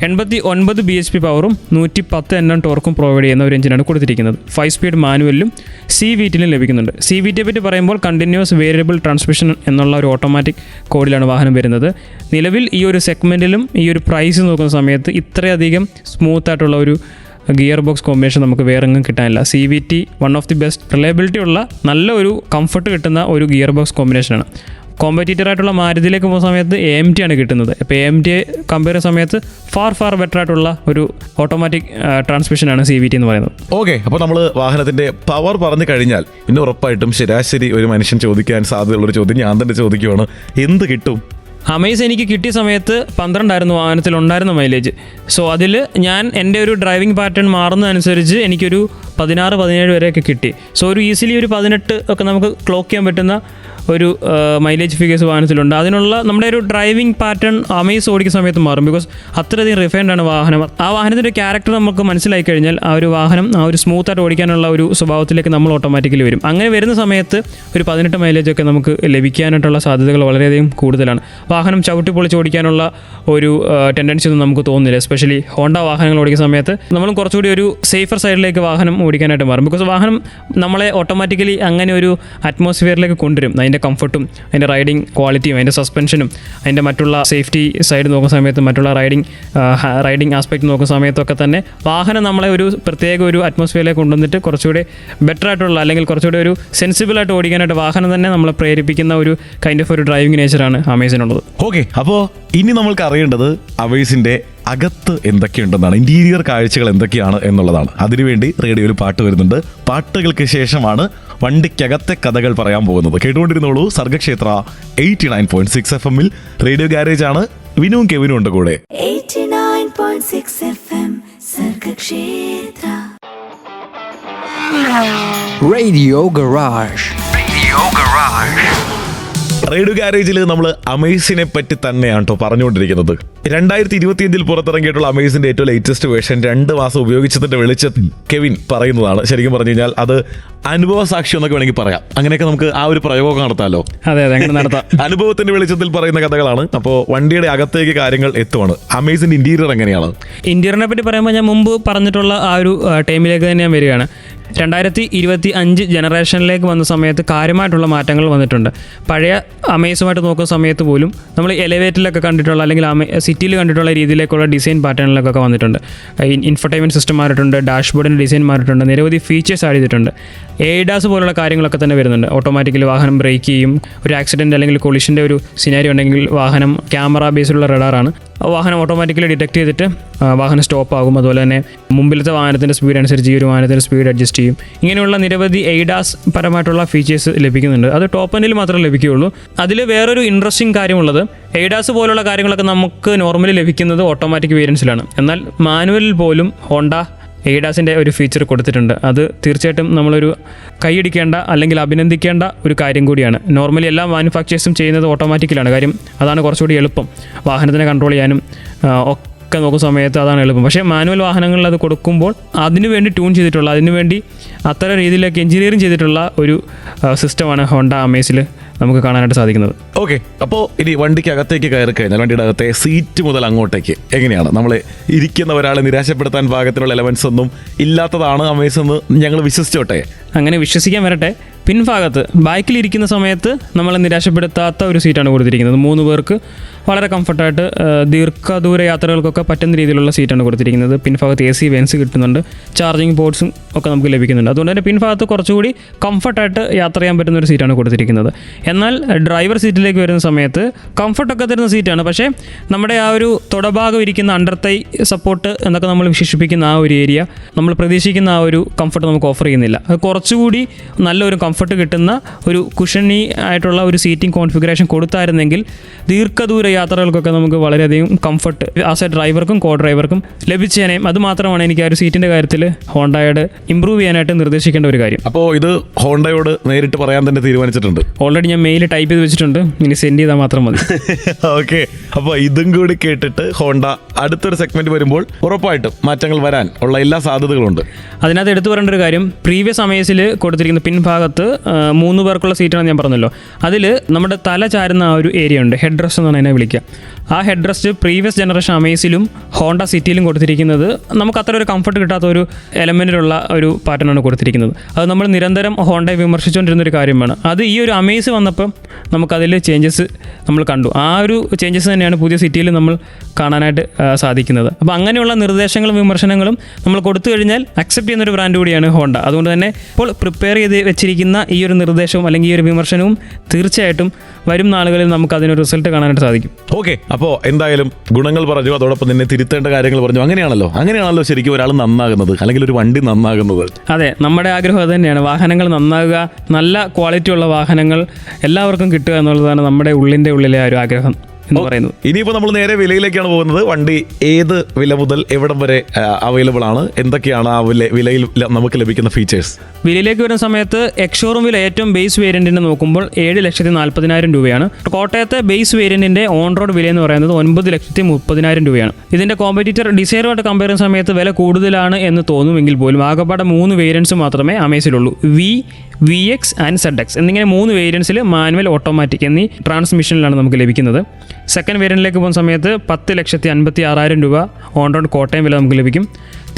89 bhp പവറും 110 Nm ടോർക്കും പ്രൊവൈഡ് ചെയ്യുന്ന ഒരു എഞ്ചിനാണ് കൊടുത്തിരിക്കുന്നത്. 5 സ്പീഡ് മാനുവലിലും CVT-ലും ലഭിക്കുന്നുണ്ട്. CVT-യെ പറ്റി പറയുമ്പോൾ കണ്ടിന്യൂസ് വേരിയബിൾ ട്രാൻസ്മിഷൻ എന്നുള്ള ഒരു ഓട്ടോമാറ്റിക് കോഡിലാണ് വാഹനം വരുന്നത്. നിലവിൽ ഈ ഒരു സെഗ്മെൻറ്റിലും ഈ ഒരു പ്രൈസ് നോക്കുന്ന സമയത്ത് ഇത്രയധികം സ്മൂത്തായിട്ടുള്ള ഒരു ഗിയർ ബോക്സ് കോമ്പിനേഷൻ നമുക്ക് വേറെ എങ്ങും കിട്ടാനില്ല. CVT one of the best reliability ഉള്ള നല്ല ഒരു കംഫർട്ട് കിട്ടുന്ന ഒരു ഗിയർ ബോക്സ് കോമ്പിനേഷനാണ്. കോമ്പറ്റീറ്ററായിട്ടുള്ള മാരുതിയിലേക്ക് പോകുന്ന സമയത്ത് AMT ആണ് കിട്ടുന്നത്. അപ്പോൾ AMT കമ്പയർ ചെയ്യുന്ന സമയത്ത് ഫാർ ബെറ്റർ ആയിട്ടുള്ള ഒരു ഓട്ടോമാറ്റിക് ട്രാൻസ്മിഷനാണ് CVT എന്ന് പറയുന്നത്. ഓക്കെ, അപ്പോൾ നമ്മൾ വാഹനത്തിൻ്റെ പവർ പറഞ്ഞു കഴിഞ്ഞാൽ പിന്നെ ഉറപ്പായിട്ടും ശരാശരി ഒരു മനുഷ്യൻ ചോദിക്കാൻ സാധ്യതയുള്ളൊരു ചോദ്യം ഞാൻ തന്നെ ചോദിക്കുവാണ്, എന്ത് കിട്ടും? അമേസ് എനിക്ക് കിട്ടിയ സമയത്ത് 12 ആയിരുന്നു വാഹനത്തിൽ ഉണ്ടായിരുന്ന മൈലേജ്. സോ അതിൽ ഞാൻ എൻ്റെ ഒരു ഡ്രൈവിംഗ് പാറ്റേൺ മാറുന്നതനുസരിച്ച് എനിക്കൊരു 16-17 വരെയൊക്കെ കിട്ടി. സോ ഒരു ഈസിലി ഒരു 18 ഒക്കെ നമുക്ക് ക്ലോക്ക് ചെയ്യാൻ പറ്റുന്ന ഒരു മൈലേജ് ഫിഗേഴ്സ് വാഹനത്തിലുണ്ട്. അതിനുള്ള നമ്മുടെ ഒരു ഡ്രൈവിംഗ് പാറ്റേൺ അമേസ് ഓടിക്കുന്ന സമയത്ത് മാറും. ബിക്കോസ് അത്രയധികം റിഫൈൻഡ് ആണ് വാഹനം. ആ വാഹനത്തിൻ്റെ ക്യാരക്ടർ നമുക്ക് മനസ്സിലായി കഴിഞ്ഞാൽ ആ ഒരു വാഹനം ആ ഒരു സ്മൂത്തായിട്ട് ഓടിക്കാനുള്ള ഒരു സ്വഭാവത്തിലേക്ക് നമ്മൾ ഓട്ടോമാറ്റിക്കലി വരും. അങ്ങനെ വരുന്ന സമയത്ത് ഒരു 18 മൈലേജൊക്കെ നമുക്ക് ലഭിക്കാനായിട്ടുള്ള സാധ്യതകൾ വളരെയധികം കൂടുതലാണ്. വാഹനം ചവിട്ടി പൊളിച്ച് ഓടിക്കാനുള്ള ഒരു ടെൻഡൻസി ഒന്നും നമുക്ക് തോന്നുന്നില്ല. എസ്പെഷ്യലി ഹോണ്ട വാഹനങ്ങൾ ഓടിക്കുന്ന സമയത്ത് നമ്മളും കുറച്ചുകൂടി ഒരു സേഫർ സൈഡിലേക്ക് വാഹനം ഓടിക്കാനായിട്ട് മാറും. ബിക്കോസ് വാഹനം നമ്മളെ ഓട്ടോമാറ്റിക്കലി അങ്ങനെ ഒരു അറ്റ്മോസ്ഫിയറിലേക്ക് കൊണ്ടുവരും. അതിൻ്റെ കംഫർട്ടും അതിൻ്റെ റൈഡിങ് ക്വാളിറ്റിയും അതിൻ്റെ സസ്പെൻഷനും അതിൻ്റെ മറ്റുള്ള സേഫ്റ്റി സൈഡ് നോക്കുന്ന സമയത്ത് മറ്റുള്ള റൈഡിങ് ആസ്പെക്ട് നോക്കുന്ന സമയത്തൊക്കെ തന്നെ വാഹനം നമ്മളെ ഒരു പ്രത്യേക ഒരു അറ്റ്മോസ്ഫിയറിലേക്ക് കൊണ്ടുവന്നിട്ട് കുറച്ചുകൂടി ബെറ്റർ ആയിട്ടുള്ള അല്ലെങ്കിൽ കുറച്ചുകൂടി ഒരു സെൻസിബിളായിട്ട് ഓടിക്കാനായിട്ട് വാഹനം തന്നെ നമ്മളെ പ്രേരിപ്പിക്കുന്ന ഒരു കൈൻഡ് ഓഫ് ഒരു ഡ്രൈവിംഗ് നേച്ചറാണ് അമേസിനുള്ളത്. ഓക്കെ, അപ്പോൾ ഇനി നമ്മൾക്ക് അറിയേണ്ടത് അമേസിൻ്റെ അകത്ത് എന്തൊക്കെയുണ്ടെന്നാണ്, ഇന്റീരിയർ കാഴ്ചകൾ എന്തൊക്കെയാണ് എന്നുള്ളതാണ്. അതിനുവേണ്ടി റേഡിയോയിൽ പാട്ട് വരുന്നുണ്ട്. പാട്ടുകൾക്ക് ശേഷമാണ് വണ്ടിക്കകത്തെ കഥകൾ പറയാൻ പോകുന്നത്. കേട്ടുകൊണ്ടിരുന്നോളൂ സർഗക്ഷേത്ര 89.6 FM-ൽ. റേഡിയോ ഗാരേജ് ആണ്. വിനുവും കെവിനും ഉണ്ട് കൂടെ. 89.6 FM Sargakshetra. Radio Garage. Radio ഗാരേജിൽ നമ്മൾ അമേസിനെ പറ്റി തന്നെയാണ് കേട്ടോ പറഞ്ഞുകൊണ്ടിരിക്കുന്നത്. 2025 പുറത്തിറങ്ങിയിട്ടുള്ള അമേസിന്റെ ഏറ്റവും ലേറ്റസ്റ്റ് വേർഷൻ 2 മാസം ഉപയോഗിച്ചതിന്റെ വെളിച്ചത്തിൽ കെവിൻ പറയുന്നതാണ്. ശരിക്കും പറഞ്ഞു കഴിഞ്ഞാൽ അത് അനുഭവ സാക്ഷി എന്നൊക്കെ വേണമെങ്കിൽ പറയാം. അങ്ങനെയൊക്കെ നമുക്ക് ആ ഒരു പ്രയോഗം നടത്താമല്ലോ. അതെ അങ്ങനെ നടത്താം. അനുഭവത്തിന്റെ വെളിച്ചത്തിൽ പറയുന്ന കഥകളാണ്. അപ്പോൾ വണ്ടിയുടെ അകത്തേക്ക് കാര്യങ്ങൾ എത്തുവാണ്. അമേസിന്റെ ഇന്റീരിയർ എങ്ങനെയാണ്? ഇന്റീരിയറിനെ പറ്റി പറയുമ്പോൾ ഞാൻ മുമ്പ് പറഞ്ഞിട്ടുള്ള ആ ഒരു ടൈമിലേക്ക് തന്നെ ഞാൻ വരികയാണ്. 2025 ജനറേഷനിലേക്ക് വന്ന സമയത്ത് കാര്യമായിട്ടുള്ള മാറ്റങ്ങൾ വന്നിട്ടുണ്ട്. പഴയ അമേസുമായിട്ട് നോക്കുന്ന സമയത്ത് പോലും നമ്മൾ എലിവേറ്ററിലൊക്കെ കണ്ടിട്ടുള്ള അല്ലെങ്കിൽ സിറ്റിയിൽ കണ്ടിട്ടുള്ള രീതിയിലേക്കുള്ള ഡിസൈൻ പാറ്റേണിലൊക്കെ വന്നിട്ടുണ്ട്. ഇൻഫർടൈൻമെൻറ്റ് സിസ്റ്റം മാറിയിട്ടുണ്ട്, ഡാഷ്ബോർഡിൻ്റെ ഡിസൈൻ മാറിയിട്ടുണ്ട്, നിരവധി ഫീച്ചേഴ്സ് ആഡ് ചെയ്തിട്ടുണ്ട്. എയ്ഡാസ് പോലുള്ള കാര്യങ്ങളൊക്കെ തന്നെ വരുന്നുണ്ട്. ഓട്ടോമാറ്റിക്കലി വാഹനം ബ്രേക്ക് ചെയ്യും. ഒരു ആക്സിഡൻറ്റ് അല്ലെങ്കിൽ കൊളിഷൻ്റെ ഒരു സിനാരി ഉണ്ടെങ്കിൽ വാഹനം ക്യാമറ ബേസിലുള്ള റഡാറാണ്. വാഹനം ഓട്ടോമാറ്റിക്കലി ഡിറ്റക്ട് ചെയ്തിട്ട് വാഹനം സ്റ്റോപ്പ് ആകും. അതുപോലെ തന്നെ മുമ്പിലത്തെ വാഹനത്തിൻ്റെ സ്പീഡ് അനുസരിച്ച് ഈ ഒരു വാഹനത്തിൻ്റെ സ്പീഡ് അഡ്ജസ്റ്റ് ചെയ്യും. ഇങ്ങനെയുള്ള നിരവധി എയ്ഡാസ് പരമായിട്ടുള്ള ഫീച്ചേഴ്സ് ലഭിക്കുന്നുണ്ട്. അത് ടോപ്പ് എൻഡിൽ മാത്രമേ ലഭിക്കുകയുള്ളൂ. അതിൽ വേറൊരു ഇൻട്രസ്റ്റിംഗ് കാര്യമുള്ളത്, എയ്ഡാസ് പോലുള്ള കാര്യങ്ങളൊക്കെ നമുക്ക് നോർമലി ലഭിക്കുന്നത് ഓട്ടോമാറ്റിക് വേരിയൻസിലാണ്. എന്നാൽ മാനുവലിൽ പോലും ഹോണ്ട എയ്ഡാസിൻ്റെ ഒരു ഫീച്ചർ കൊടുത്തിട്ടുണ്ട്. അത് തീർച്ചയായിട്ടും നമ്മളൊരു കൈയടിക്കേണ്ട അല്ലെങ്കിൽ അഭിനന്ദിക്കേണ്ട ഒരു കാര്യം കൂടിയാണ്. നോർമലി എല്ലാ മാനുഫാക്ചേഴ്സും ചെയ്യുന്നത് ഓട്ടോമാറ്റിക്കലാണ്. കാര്യം അതാണ് കുറച്ചുകൂടി എളുപ്പം. വാഹനത്തിനെ കൺട്രോൾ ചെയ്യാനും ഒക്കെ നോക്കുന്ന സമയത്ത് അതാണ് എളുപ്പം. പക്ഷേ മാനുവൽ വാഹനങ്ങളിൽ അത് കൊടുക്കുമ്പോൾ അതിനുവേണ്ടി ട്യൂൺ ചെയ്തിട്ടുള്ള, അതിനുവേണ്ടി അത്തരം രീതിയിലേക്ക് എഞ്ചിനീയറിംഗ് ചെയ്തിട്ടുള്ള ഒരു സിസ്റ്റമാണ് ഹോണ്ട അമേസിൽ നമുക്ക് കാണാനായിട്ട് സാധിക്കുന്നത്. ഓക്കെ, അപ്പോൾ ഇനി വണ്ടിക്ക് അകത്തേക്ക് കയറി കഴിഞ്ഞാൽ വണ്ടിയുടെ അകത്തെ സീറ്റ് മുതൽ അങ്ങോട്ടേക്ക് എങ്ങനെയാണ്? നമ്മൾ ഇരിക്കുന്ന ഒരാളെ നിരാശപ്പെടുത്താൻ പാകത്തിനുള്ള എലമെന്റ്സ് ഒന്നും ഇല്ലാത്തതാണ് അമേസ് എന്ന് ഞങ്ങൾ വിശ്വസിച്ചോട്ടെ. അങ്ങനെ വിശ്വസിക്കാൻ വരട്ടെ. പിൻഭാഗത്ത് ബാക്കിലിരിക്കുന്ന സമയത്ത് നമ്മളെ നിരാശപ്പെടുത്താത്ത ഒരു സീറ്റാണ് കൊടുത്തിരിക്കുന്നത്. 3 പേർക്ക് വളരെ കംഫർട്ടായിട്ട് ദീർഘദൂര യാത്രകൾക്കൊക്കെ പറ്റുന്ന രീതിയിലുള്ള സീറ്റാണ് കൊടുത്തിരിക്കുന്നത്. പിൻഭാഗത്ത് AC വെൻസ് കിട്ടുന്നുണ്ട്, ചാർജിങ് പോർട്സും ഒക്കെ നമുക്ക് ലഭിക്കുന്നുണ്ട്. അതുകൊണ്ട് തന്നെ പിൻഭാഗത്ത് കുറച്ചുകൂടി കംഫർട്ടായിട്ട് യാത്ര ചെയ്യാൻ പറ്റുന്ന ഒരു സീറ്റാണ് കൊടുത്തിരിക്കുന്നത്. എന്നാൽ ഡ്രൈവർ സീറ്റിലേക്ക് വരുന്ന സമയത്ത് കംഫർട്ടൊക്കെ തരുന്ന സീറ്റാണ്. പക്ഷേ നമ്മുടെ ആ ഒരു തുടഭാഗം ഇരിക്കുന്ന അണ്ടർ തൈ സപ്പോർട്ട് എന്നൊക്കെ നമ്മൾ വിശേഷിപ്പിക്കുന്ന ആ ഒരു ഏരിയ നമ്മൾ പ്രതീക്ഷിക്കുന്ന ആ ഒരു കംഫർട്ട് നമുക്ക് ഓഫർ ചെയ്യുന്നില്ല. അത് കുറച്ചുകൂടി നല്ലൊരു കംഫർട്ട് കിട്ടുന്ന ഒരു കുഷണി ആയിട്ടുള്ള ഒരു സീറ്റിംഗ് കോൺഫിഗറേഷൻ കൊടുത്തായിരുന്നെങ്കിൽ ദീർഘദൂര യാത്രകൾക്കൊക്കെ നമുക്ക് വളരെയധികം കംഫർട്ട് ആസ് എ ഡ്രൈവർക്കും കോ ഡ്രൈവർക്കും ലഭിച്ചേനേയും. അത് മാത്രമാണ് എനിക്ക് ആ ഒരു സീറ്റിൻ്റെ കാര്യത്തിൽ ഹോണ്ടയോട് ഇമ്പ്രൂവ് ചെയ്യാനായിട്ട് നിർദ്ദേശിക്കേണ്ട ഒരു കാര്യം. അപ്പോൾ ഇത് ഹോണ്ടയോട് നേരിട്ട് പറയാൻ തന്നെ തീരുമാനിച്ചിട്ടുണ്ട്. ഓൾറെഡി ഞാൻ മെയിൽ ടൈപ്പ് ചെയ്ത് വെച്ചിട്ടുണ്ട്, ഇനി സെൻഡ് ചെയ്താൽ മാത്രം മതി. ഓക്കെ, അപ്പോൾ ഇതും കൂടി കേട്ടിട്ട് ഹോണ്ട അടുത്തൊരു സെഗ്മെന്റ് വരുമ്പോൾ ഉറപ്പായിട്ടും മാറ്റങ്ങൾ വരാൻ ഉള്ള എല്ലാ സാധ്യതകളുണ്ട്. അതിനകത്ത് എടുത്തു പറയേണ്ട ഒരു കാര്യം, പ്രീവിയസ് അമേസിൽ കൊടുത്തിരിക്കുന്ന പിൻഭാഗത്ത് 3 പേർക്കുള്ള സീറ്റാണ് ഞാൻ പറഞ്ഞല്ലോ. അതിൽ നമ്മുടെ തല ചാരുന്ന ആ ഒരു ഏരിയ ഉണ്ട്, ഹെഡ് റെസ്റ്റ് എന്നാണ് അതിനെ വിളിക്കുക. ആ ഹെഡ് റെസ്റ്റ് പ്രീവിയസ് ജനറേഷൻ അമേസിലും ഹോണ്ട സിറ്റിയിലും കൊടുത്തിരിക്കുന്നത് നമുക്ക് അത്ര ഒരു കംഫർട്ട് കിട്ടാത്ത ഒരു എലമെൻറ്റിലുള്ള ഒരു പാറ്റേണാണ് കൊടുത്തിരിക്കുന്നത്. അത് നമ്മൾ നിരന്തരം ഹോണ്ടയെ വിമർശിച്ചുകൊണ്ടിരുന്നൊരു കാര്യമാണ്. അത് ഈ ഒരു അമേസ് വന്നപ്പം നമുക്കതിൽ ചേഞ്ചസ് നമ്മൾ കണ്ടു. ആ ഒരു ചേഞ്ചസ് തന്നെയാണ് പുതിയ സിറ്റിയിൽ നമ്മൾ കാണാനായിട്ട് സാധിക്കുന്നത്. അപ്പോൾ അങ്ങനെയുള്ള നിർദ്ദേശങ്ങളും വിമർശനങ്ങളും നമ്മൾ കൊടുത്തു കഴിഞ്ഞാൽ അക്സെപ്റ്റ് ചെയ്യുന്നൊരു ബ്രാൻഡ് കൂടിയാണ് ഹോണ്ട. അതുകൊണ്ട് തന്നെ ഇപ്പോൾ പ്രിപ്പയർ ചെയ്ത് വെച്ചിരിക്കുന്ന ഈ ഒരു നിർദ്ദേശവും അല്ലെങ്കിൽ ഈ ഒരു വിമർശനവും തീർച്ചയായിട്ടും വരും നാളുകളിൽ നമുക്ക് അതിനൊരു റിസൾട്ട് കാണാനായിട്ട് സാധിക്കും. ഓക്കെ, അപ്പോൾ എന്തായാലും ഗുണങ്ങൾ പറഞ്ഞു, അതോടൊപ്പം തന്നെ തിരുത്തേണ്ട കാര്യങ്ങൾ പറഞ്ഞു. അങ്ങനെയാണല്ലോ ശരിക്കും ഒരാൾ നന്നാകുന്നത്, അല്ലെങ്കിൽ ഒരു വണ്ടി നന്നാകുന്നത്. അതെ, നമ്മുടെ ആഗ്രഹം അത് തന്നെയാണ്. വാഹനങ്ങൾ നന്നാകുക, നല്ല ക്വാളിറ്റിയുള്ള വാഹനങ്ങൾ എല്ലാവർക്കും കിട്ടുക എന്നുള്ളതാണ് നമ്മുടെ ഉള്ളിലെ ആ ഒരു ആഗ്രഹം എന്ന് പറയുന്നത്. ഇനിയിപ്പോൾ നമ്മൾ നേരെ വിലയിലേക്കാണ് പോകുന്നത്. വണ്ടി ഏത് വില മുതൽ എവിടം വരെ അവൈലബിൾ ആണ്? എന്തൊക്കെയാണ് ആ വിലയിൽ നമുക്ക് ലഭിക്കുന്ന ഫീച്ചേഴ്സ്? വിലയിലേക്ക് വരുന്ന സമയത്ത് എക്സ്ഷോറൂം വില ഏറ്റവും ബേസ് വേരിയന്റിന് നോക്കുമ്പോൾ 7,40,000 രൂപയാണ്. കോട്ടയത്തെ ബേസ് വേരിയന്റിന്റെ ഓൺ റോഡ് വില എന്ന് പറയുന്നത് 9,30,000 രൂപയാണ്. ഇതിന്റെ കോമ്പറ്റീറ്റർ ഡിസൈറുമായിട്ട് കമ്പയർ ചെയ്യുന്ന സമയത്ത് വില കൂടുതലാണ് എന്ന് തോന്നുമെങ്കിൽ പോലും ആകെപ്പാടെ 3 വേരിയൻസ് മാത്രമേ അമേസിലുള്ളൂ. VX ആൻഡ് ZX എന്നിങ്ങനെ 3 വേരിയൻസിൽ മാനുവൽ, ഓട്ടോമാറ്റിക് എന്നീ ട്രാൻസ്മിഷനിലാണ് നമുക്ക് ലഭിക്കുന്നത്. സെക്കൻഡ് വേരിയൻറ്റിലേക്ക് പോകുന്ന സമയത്ത് 10,56,000 രൂപ ഓൺ റോഡ് കോട്ടയം വില നമുക്ക് ലഭിക്കും.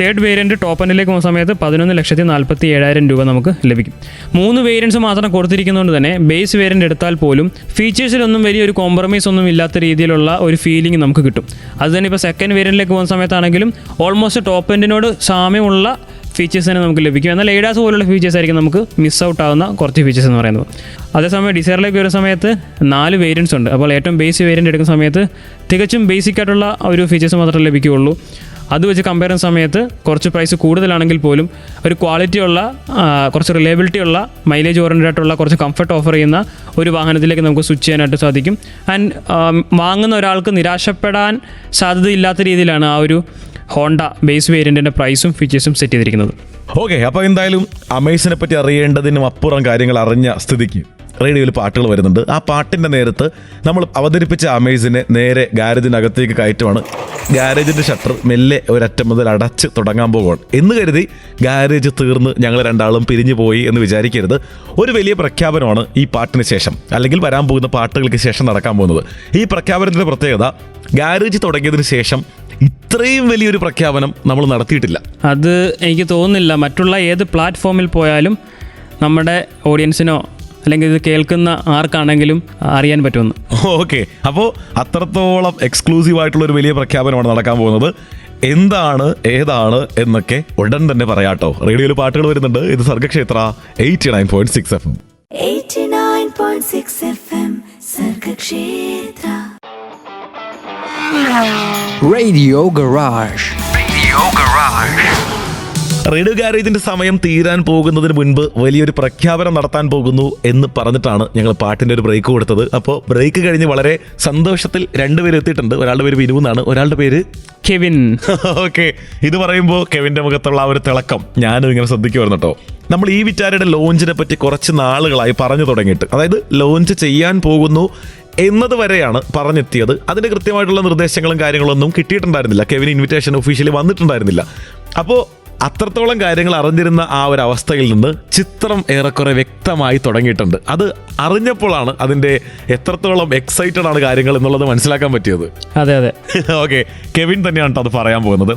തേർഡ് വേരിയൻറ്റ് ടോപ്പ് എൻഡിലേക്ക് പോകുന്ന സമയത്ത് 11,47,000 രൂപ നമുക്ക് ലഭിക്കും. 3 വേരിയൻസ് മാത്രം കൊടുത്തിരിക്കുന്നതുകൊണ്ട് തന്നെ ബേസ് വേരിയൻ്റ് എടുത്താൽ പോലും ഫീച്ചേഴ്സിലൊന്നും വലിയൊരു കോംപ്രമൈസ് ഒന്നും ഇല്ലാത്ത രീതിയിലുള്ള ഒരു ഫീലിംഗ് നമുക്ക് കിട്ടും. അത് തന്നെ ഇപ്പോൾ സെക്കൻഡ് വേരിയൻറ്റിലേക്ക് പോകുന്ന സമയത്താണെങ്കിലും ഓൾമോസ്റ്റ് ടോപ്പ് എൻഡിനോട് സാമ്യമുള്ള ഫീച്ചേഴ്സ് തന്നെ നമുക്ക് ലഭിക്കും. എന്നാൽ എയ്ഡാസ് പോലുള്ള ഫീച്ചേഴ്സ് ആയിരിക്കും നമുക്ക് മിസ് ഔട്ട് ആവുന്ന കുറച്ച് ഫീച്ചേഴ്സ് എന്ന് പറയുന്നത്. അതേസമയം ഡിസൈറിലേക്ക് വരുന്ന സമയത്ത് 4 വേരിയൻസ് ഉണ്ട്. അപ്പോൾ ഏറ്റവും ബേസ് വേരിയൻ്റ് എടുക്കുന്ന സമയത്ത് തികച്ചും ബേസിക് ആയിട്ടുള്ള ഒരു ഫീച്ചേഴ്സ് മാത്രമേ ലഭിക്കുകയുള്ളൂ. അത് വെച്ച് കമ്പയർ ചെയ്യുന്ന സമയത്ത് കുറച്ച് പ്രൈസ് കൂടുതലാണെങ്കിൽ പോലും ഒരു ക്വാളിറ്റിയുള്ള, കുറച്ച് റിലയബിലിറ്റി ഉള്ള, മൈലേജ് ഓറിയൻറ്റഡ് ആയിട്ടുള്ള, കുറച്ച് കംഫർട്ട് ഓഫർ ചെയ്യുന്ന ഒരു വാഹനത്തിലേക്ക് നമുക്ക് സ്വിച്ച് ചെയ്യാനായിട്ട് സാധിക്കും. ആൻഡ് വാങ്ങുന്ന ഒരാൾക്ക് നിരാശപ്പെടാൻ സാധ്യതയില്ലാത്ത രീതിയിലാണ് ആ ഒരു ഹോണ്ട ബേസ് വേരിയൻറ്റിൻ്റെ പ്രൈസും ഫീച്ചേഴ്സും സെറ്റ് ചെയ്തിരിക്കുന്നത്. ഓക്കെ, അപ്പോൾ എന്തായാലും അമേസിനെ പറ്റി അറിയേണ്ടതിനും അപ്പുറം കാര്യങ്ങൾ അറിഞ്ഞ സ്ഥിതിക്ക് റേഡിയോയിൽ പാട്ടുകൾ വരുന്നുണ്ട്. ആ പാട്ടിൻ്റെ നേരത്ത് നമ്മൾ അവതരിപ്പിച്ച അമേസിനെ നേരെ ഗാരേജിനകത്തേക്ക് കയറ്റുവാണ്. ഗാരേജിൻ്റെ ഷട്ടർ മെല്ലെ ഒരറ്റം മുതൽ അടച്ച് തുടങ്ങാൻ പോകുകയാണ് എന്ന് കരുതി ഗാരേജ് തീർന്ന് ഞങ്ങൾ രണ്ടാളും പിരിഞ്ഞു പോയി എന്ന് വിചാരിക്കരുത്. ഒരു വലിയ പ്രഖ്യാപനമാണ് ഈ പാട്ടിന് ശേഷം, അല്ലെങ്കിൽ വരാൻ പോകുന്ന പാട്ടുകൾക്ക് ശേഷം നടക്കാൻ പോകുന്നത്. ഈ പ്രഖ്യാപനത്തിൻ്റെ പ്രത്യേകത, ഗാരേജ് തുടങ്ങിയതിന് ശേഷം ഇത്രയും വലിയൊരു പ്രഖ്യാപനം നമ്മൾ നടത്തിയിട്ടില്ല. അത് എനിക്ക് തോന്നുന്നില്ല മറ്റുള്ള ഏത് പ്ലാറ്റ്ഫോമിൽ പോയാലും നമ്മുടെ ഓഡിയൻസിനോ അല്ലെങ്കിൽ ഇത് കേൾക്കുന്ന ആർക്കാണെങ്കിലും അറിയാൻ പറ്റുമെന്ന്. ഓക്കെ, അപ്പോൾ അത്രത്തോളം എക്സ്ക്ലൂസീവ് ആയിട്ടുള്ള ഒരു വലിയ പ്രഖ്യാപനമാണ് നടക്കാൻ പോകുന്നത്. എന്താണ് ഏതാണ് എന്നൊക്കെ ഉടൻ തന്നെ പറയാട്ടോ. റേഡിയോയിൽ പാട്ടുകൾ വരുന്നുണ്ട്. ഇത് Sargakshetra 89.6 FM. 89.6 FM Sargakshetra. Radio Garage. Radio ഗാരേജിന്റെ സമയം തീരാൻ പോകുന്നതിന് മുൻപ് വലിയൊരു പ്രഖ്യാപനം നടത്താൻ പോകുന്നു എന്ന് പറഞ്ഞിട്ടാണ് ഞങ്ങൾ പാട്ടിന്റെ ഒരു ബ്രേക്ക് കൊടുത്തത്. അപ്പോൾ ബ്രേക്ക് കഴിഞ്ഞ് വളരെ സന്തോഷത്തിൽ രണ്ടുപേരും എത്തിയിട്ടുണ്ട്. ഒരാളുടെ പേര് വിനു എന്നാണ്, ഒരാളുടെ പേര് കെവിൻ. ഓക്കെ, ഇത് പറയുമ്പോൾ കെവിന്റെ മുഖത്തുള്ള ആ ഒരു തിളക്കം ഞാനും ഇങ്ങനെ ശ്രദ്ധിക്കുമായിരുന്നു കേട്ടോ. നമ്മൾ ഈ വിറ്റാരയുടെ ലോഞ്ചിനെ പറ്റി കുറച്ച് നാളുകളായി പറഞ്ഞു തുടങ്ങിയിട്ട്, അതായത് ലോഞ്ച് ചെയ്യാൻ പോകുന്നു എന്നത് വരെയാണ് പറഞ്ഞെത്തിയത്. അതിന്റെ കൃത്യമായിട്ടുള്ള നിർദ്ദേശങ്ങളും കാര്യങ്ങളൊന്നും കിട്ടിയിട്ടുണ്ടായിരുന്നില്ല. കെവിൻ ഇൻവിറ്റേഷൻ ഒഫീഷ്യലി വന്നിട്ടുണ്ടായിരുന്നില്ല. അപ്പോൾ അത്രത്തോളം കാര്യങ്ങൾ അറിഞ്ഞിരുന്ന ആ ഒരു അവസ്ഥയിൽ നിന്ന് ചിത്രം ഏറെക്കുറെ വ്യക്തമായി തുടങ്ങിയിട്ടുണ്ട്. അത് അറിഞ്ഞപ്പോഴാണ് അതിൻ്റെ എത്രത്തോളം എക്സൈറ്റഡ് ആണ് കാര്യങ്ങൾ എന്നുള്ളത് മനസ്സിലാക്കാൻ പറ്റിയത്. അതെ അതെ ഓക്കെ, കെവിൻ തന്നെയാണ് അത് പറയാൻ പോകുന്നത്.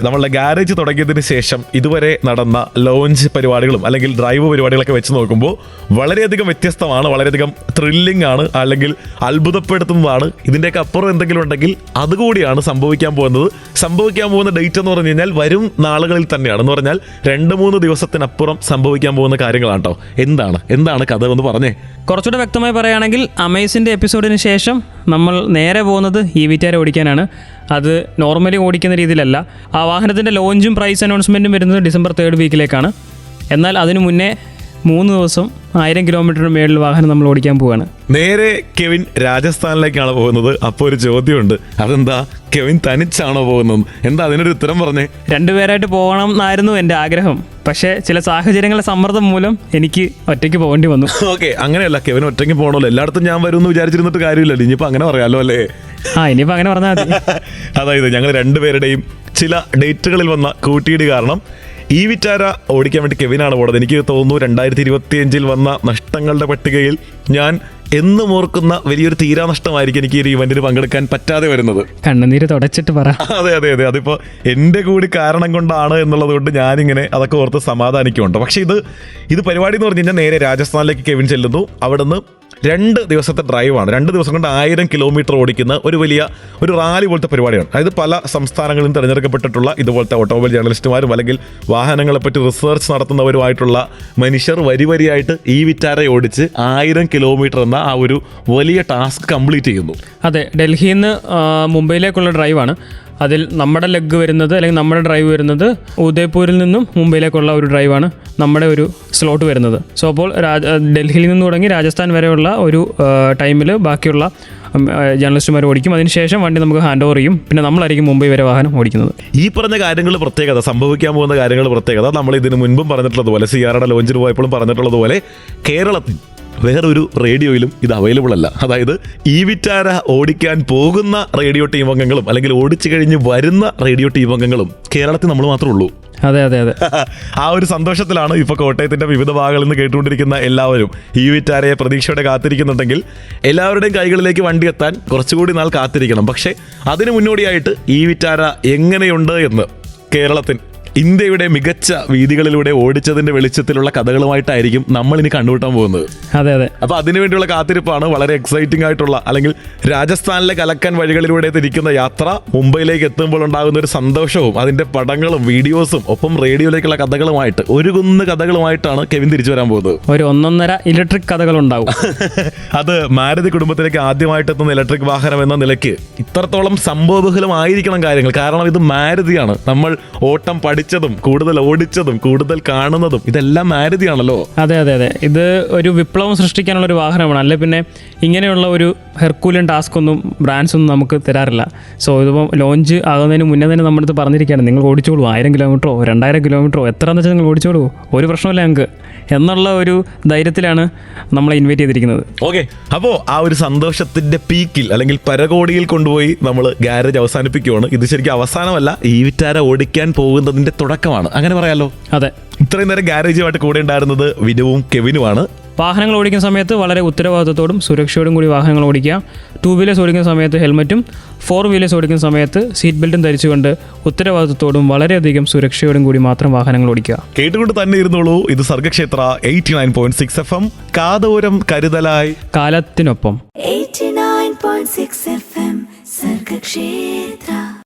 നമ്മളുടെ ഗാരേജ് തുടങ്ങിയതിന് ശേഷം ഇതുവരെ നടന്ന ലോഞ്ച് പരിപാടികളും അല്ലെങ്കിൽ ഡ്രൈവ് പരിപാടികളൊക്കെ വെച്ച് നോക്കുമ്പോൾ വളരെയധികം വ്യത്യസ്തമാണ്, വളരെയധികം ത്രില്ലിംഗ് ആണ്, അല്ലെങ്കിൽ അത്ഭുതപ്പെടുത്തുന്നതാണ്. ഇതിൻ്റെയൊക്കെ അപ്പുറം എന്തെങ്കിലും ഉണ്ടെങ്കിൽ അതുകൂടിയാണ് സംഭവിക്കാൻ പോകുന്നത്. സംഭവിക്കാൻ പോകുന്ന ഡേറ്റ് എന്ന് പറഞ്ഞു കഴിഞ്ഞാൽ വരും നാളുകളിൽ തന്നെയാണ്. എന്ന് പറഞ്ഞാൽ 2-3 ദിവസത്തിനപ്പുറം സംഭവിക്കാൻ പോകുന്ന കാര്യങ്ങളാണ് കേട്ടോ. എന്താണ് കഥ എന്ന് പറഞ്ഞേ. കുറച്ചുകൂടെ വ്യക്തമായി പറയുകയാണെങ്കിൽ, അമേസിൻ്റെ എപ്പിസോഡിന് ശേഷം നമ്മൾ നേരെ പോകുന്നത് ഈ വിറ്റാര ഓടിക്കാനാണ്. അത് നോർമലി ഓടിക്കുന്ന രീതിയിലല്ല. ആ വാഹനത്തിൻ്റെ ലോഞ്ചും പ്രൈസ് അനൗൺസ്മെൻറ്റും വരുന്നത് ഡിസംബർ 3rd വീക്കിലേക്കാണ്. എന്നാൽ അതിനു മുന്നേ 3 ദിവസം 1000 കിലോമീറ്ററിന് മേളിൽ വാഹനം നമ്മൾ ഓടിക്കാൻ പോവുകയാണ്. നേരെ കെവിൻ രാജസ്ഥാനിലേക്കാണ് പോകുന്നത്. അപ്പോൾ ഒരു ചോദ്യമുണ്ട്, അതെന്താ കെവിൻ തനിച്ചാണോ പോകുന്നത്? എന്താ അതിനൊരു ഉത്തരം പറഞ്ഞേ? 2 പേരായിട്ട് പോകണം എന്നായിരുന്നു എൻ്റെ ആഗ്രഹം. പക്ഷേ ചില സാഹചര്യങ്ങളുടെ സമ്മർദ്ദം മൂലം എനിക്ക് ഒറ്റയ്ക്ക് പോകേണ്ടി വന്നു. ഓക്കെ, അങ്ങനെയല്ല, കെവിൻ ഒറ്റയ്ക്ക് പോകണമല്ലോ. എല്ലായിടത്തും ഞാൻ വരുമെന്ന് വിചാരിച്ചിരുന്നിട്ട് കാര്യമില്ലല്ലോ. ഇനിയിപ്പോൾ അങ്ങനെ പറയാമല്ലോ അല്ലേ? ഇനിയിപ്പോൾ അങ്ങനെ പറഞ്ഞാൽ മതി. അതായത് ഞങ്ങൾ രണ്ടുപേരുടെയും ചില ഡേറ്റുകളിൽ വന്ന കൂട്ടിയിടി കാരണം ഈ വിറ്റാര ഓടിക്കാൻ വേണ്ടി കെവിനാണ് പോണത്. എനിക്ക് തോന്നുന്നു 2025 വന്ന നഷ്ടങ്ങളുടെ പട്ടികയിൽ ഞാൻ എന്നും ഓർക്കുന്ന വലിയൊരു തീരാനഷ്ടമായിരിക്കും എനിക്ക് ഈ ഇവന്റിന് പങ്കെടുക്കാൻ പറ്റാതെ വരുന്നത്. കണ്ണുനീര് തുടച്ചിട്ട് പറ. അതെ, അതിപ്പോൾ എൻ്റെ കൂടി കാരണം കൊണ്ടാണ് എന്നുള്ളത് കൊണ്ട് ഞാനിങ്ങനെ അതൊക്കെ ഓർത്ത് സമാധാനിക്കുന്നുണ്ട്. പക്ഷേ ഇത് പരിപാടി എന്ന് പറഞ്ഞു കഴിഞ്ഞാൽ നേരെ രാജസ്ഥാനിലേക്ക് കെവിൻ ചെല്ലുന്നു. അവിടുന്ന് 2 ദിവസത്തെ ഡ്രൈവാണ്. 2 ദിവസം കൊണ്ട് 1000 കിലോമീറ്റർ ഓടിക്കുന്ന ഒരു റാലി പോലത്തെ പരിപാടിയാണ്. അതായത് പല സംസ്ഥാനങ്ങളിലും തിരഞ്ഞെടുക്കപ്പെട്ടിട്ടുള്ള ഇതുപോലത്തെ ഓട്ടോമൊബൈൽ ജേർണലിസ്റ്റുമാരും അല്ലെങ്കിൽ വാഹനങ്ങളെപ്പറ്റി റിസർച്ച് നടത്തുന്നവരുമായിട്ടുള്ള മനുഷ്യർ വരിയായിട്ട് ഈ വിറ്റാര ഓടിച്ച് 1000 കിലോമീറ്റർ എന്ന ആ ഒരു വലിയ ടാസ്ക് കംപ്ലീറ്റ് ചെയ്യുന്നു. അതെ, ഡൽഹിയിൽ നിന്ന് മുംബൈയിലേക്കുള്ള ഡ്രൈവാണ്. അതിൽ നമ്മുടെ ലെഗ് വരുന്നത്, അല്ലെങ്കിൽ നമ്മുടെ ഡ്രൈവ് വരുന്നത് ഉദയ്പൂരിൽ നിന്നും മുംബൈയിലേക്കുള്ള ഒരു ഡ്രൈവാണ് നമ്മുടെ ഒരു സ്ലോട്ട് വരുന്നത്. സോ അപ്പോൾ ഡൽഹിയിൽ നിന്ന് തുടങ്ങി രാജസ്ഥാൻ വരെയുള്ള ഒരു ടൈമിൽ ബാക്കിയുള്ള ജേർണലിസ്റ്റുമാർ ഓടിക്കും. അതിനുശേഷം വണ്ടി നമുക്ക് ഹാൻഡ് ഓവർ ചെയ്യും. പിന്നെ നമ്മളായിരിക്കും മുംബൈ വരെ വാഹനം ഓടിക്കുന്നത്. ഈ പറഞ്ഞ കാര്യങ്ങൾ പ്രത്യേകത, സംഭവിക്കാൻ പോകുന്ന കാര്യങ്ങൾ പ്രത്യേകത നമ്മൾ ഇതിന് മുൻപും പറഞ്ഞിട്ടുള്ളതുപോലെ, സിയാറയുടെ ലോഞ്ചിന് പോയപ്പോഴും പറഞ്ഞിട്ടുള്ളതുപോലെ, കേരളത്തിൽ വേറൊരു റേഡിയോയിലും ഇത് അവൈലബിൾ അല്ല. അതായത് ഈ വിറ്റാര ഓടിക്കാൻ പോകുന്ന റേഡിയോ ടീം അംഗങ്ങളും അല്ലെങ്കിൽ ഓടിച്ചു കഴിഞ്ഞ് വരുന്ന റേഡിയോ ടീം അംഗങ്ങളും കേരളത്തിൽ നമ്മൾ മാത്രമേ ഉള്ളൂ. അതെ ആ ഒരു സന്തോഷത്തിലാണ് ഇപ്പോൾ കോട്ടയത്തിന്റെ വിവിധ ഭാഗങ്ങളിൽ നിന്ന് കേട്ടുകൊണ്ടിരിക്കുന്ന എല്ലാവരും. ഈ വിറ്റാരയെ പ്രതീക്ഷയോടെ കാത്തിരിക്കുന്നുണ്ടെങ്കിൽ എല്ലാവരുടെയും കൈകളിലേക്ക് വണ്ടി എത്താൻ കുറച്ചുകൂടി നാൾ കാത്തിരിക്കണം. പക്ഷേ അതിന് മുന്നോടിയായിട്ട് ഈ വിറ്റാര എങ്ങനെയുണ്ട് എന്ന് കേരളത്തിൽ ഇന്ത്യയുടെ മികച്ച വീതികളിലൂടെ ഓടിച്ചതിന്റെ വെളിച്ചത്തിലുള്ള കഥകളുമായിട്ടായിരിക്കും നമ്മൾ ഇനി കണ്ടുകൂട്ടാൻ പോകുന്നത്. അതെ അപ്പൊ അതിനുവേണ്ടിയുള്ള കാത്തിരിപ്പാണ്. വളരെ എക്സൈറ്റിംഗ് ആയിട്ടുള്ള, അല്ലെങ്കിൽ രാജസ്ഥാനിലെ കലക്കൻ വഴികളിലൂടെ തിരിക്കുന്ന യാത്ര, മുംബൈയിലേക്ക് എത്തുമ്പോൾ ഉണ്ടാകുന്ന ഒരു സന്തോഷവും അതിന്റെ പടങ്ങളും വീഡിയോസും ഒപ്പം റേഡിയോയിലേക്കുള്ള കഥകളുമായിട്ട്, ഒരു കുന്ന് കഥകളുമായിട്ടാണ് കെവിൻ തിരിച്ചു വരാൻ പോകുന്നത്. ഒരു 1.5 ഇലക്ട്രിക് കഥകളുണ്ടാവും. അത് മാരുതി കുടുംബത്തിലേക്ക് ആദ്യമായിട്ട് എത്തുന്ന ഇലക്ട്രിക് വാഹനം എന്ന നിലയ്ക്ക് ഇത്രത്തോളം സംഭവബഹുലമായിരിക്കണം കാര്യങ്ങൾ. കാരണം ഇത് മാരുതിയാണ്. നമ്മൾ ഓട്ടം പഠിച്ചതും കൂടുതൽ ഓടിച്ചതും കൂടുതൽ കാണുന്നതും ഇതെല്ലാം മാരുതിയാണല്ലോ. അതെ ഇത് ഒരു വിപ്ലവം സൃഷ്ടിക്കാനുള്ള ഒരു വാഹനമാണ്. അല്ലെ പിന്നെ ഇങ്ങനെയുള്ള ഒരു ഹെർക്കൂലിയൻ ടാസ്ക് ഒന്നും ബ്രാൻഡ്സ് ഒന്നും നമുക്ക് തരാറില്ല. സോ ഇതിപ്പോൾ ലോഞ്ച് ആകുന്നതിന് മുന്നേ തന്നെ നമ്മുടെ അടുത്ത് പറഞ്ഞിരിക്കുകയാണ്, നിങ്ങൾ ഓടിച്ചോളൂ, 1000 കിലോമീറ്ററോ 2000 കിലോമീറ്ററോ എത്രയെന്ന് വെച്ചാൽ നിങ്ങൾ ഓടിച്ചോളൂ, ഒരു പ്രശ്നമില്ല ഞങ്ങൾക്ക്. എന്നുള്ള ഒരു ധൈര്യത്തിലാണ് നമ്മളെ ഇൻവൈറ്റ് ചെയ്തിരിക്കുന്നത്. ഓക്കെ, അപ്പോൾ ആ ഒരു സന്തോഷത്തിന്റെ പീക്കിൽ അല്ലെങ്കിൽ പരകോടിയിൽ കൊണ്ടുപോയി നമ്മൾ ഗാരേജ് അവസാനിപ്പിക്കുകയാണ്. ഇത് ശരിക്കും അവസാനമല്ല, ഈ വിറ്റാര ഓടിക്കാൻ പോകുന്നതിന്റെ തുടക്കമാണ്, അങ്ങനെ പറയാലോ. അതെ, ഇത്രയും നേരം ഗാരേജുമായിട്ട് കൂടെ ഉണ്ടായിരുന്നത് വിനുവും കെവിനുമാണ്. വാഹനങ്ങൾ ഓടിക്കുന്ന സമയത്ത് വളരെ ഉത്തരവാദിത്വത്തോടും സുരക്ഷയോടും കൂടി വാഹനങ്ങൾ ഓടിക്കുക. 2 വീലേഴ്സ് ഓടിക്കുന്ന സമയത്ത് ഹെൽമറ്റും 4 വീലേഴ്സ് ഓടിക്കുന്ന സമയത്ത് സീറ്റ് ബെൽറ്റും ധരിച്ചുകൊണ്ട് ഉത്തരവാദിത്വത്തോടും വളരെയധികം സുരക്ഷയോടും കൂടി മാത്രം വാഹനങ്ങൾ ഓടിക്കുക. കേട്ടുകൊണ്ട് തന്നെ ഇരുന്നോളൂ. ഇത് സർഗക്ഷേത്ര 89.6 FM, കാതോരം കരുതലായി കാലത്തിനൊപ്പം. 89.6 FM സർഗക്ഷേത്ര.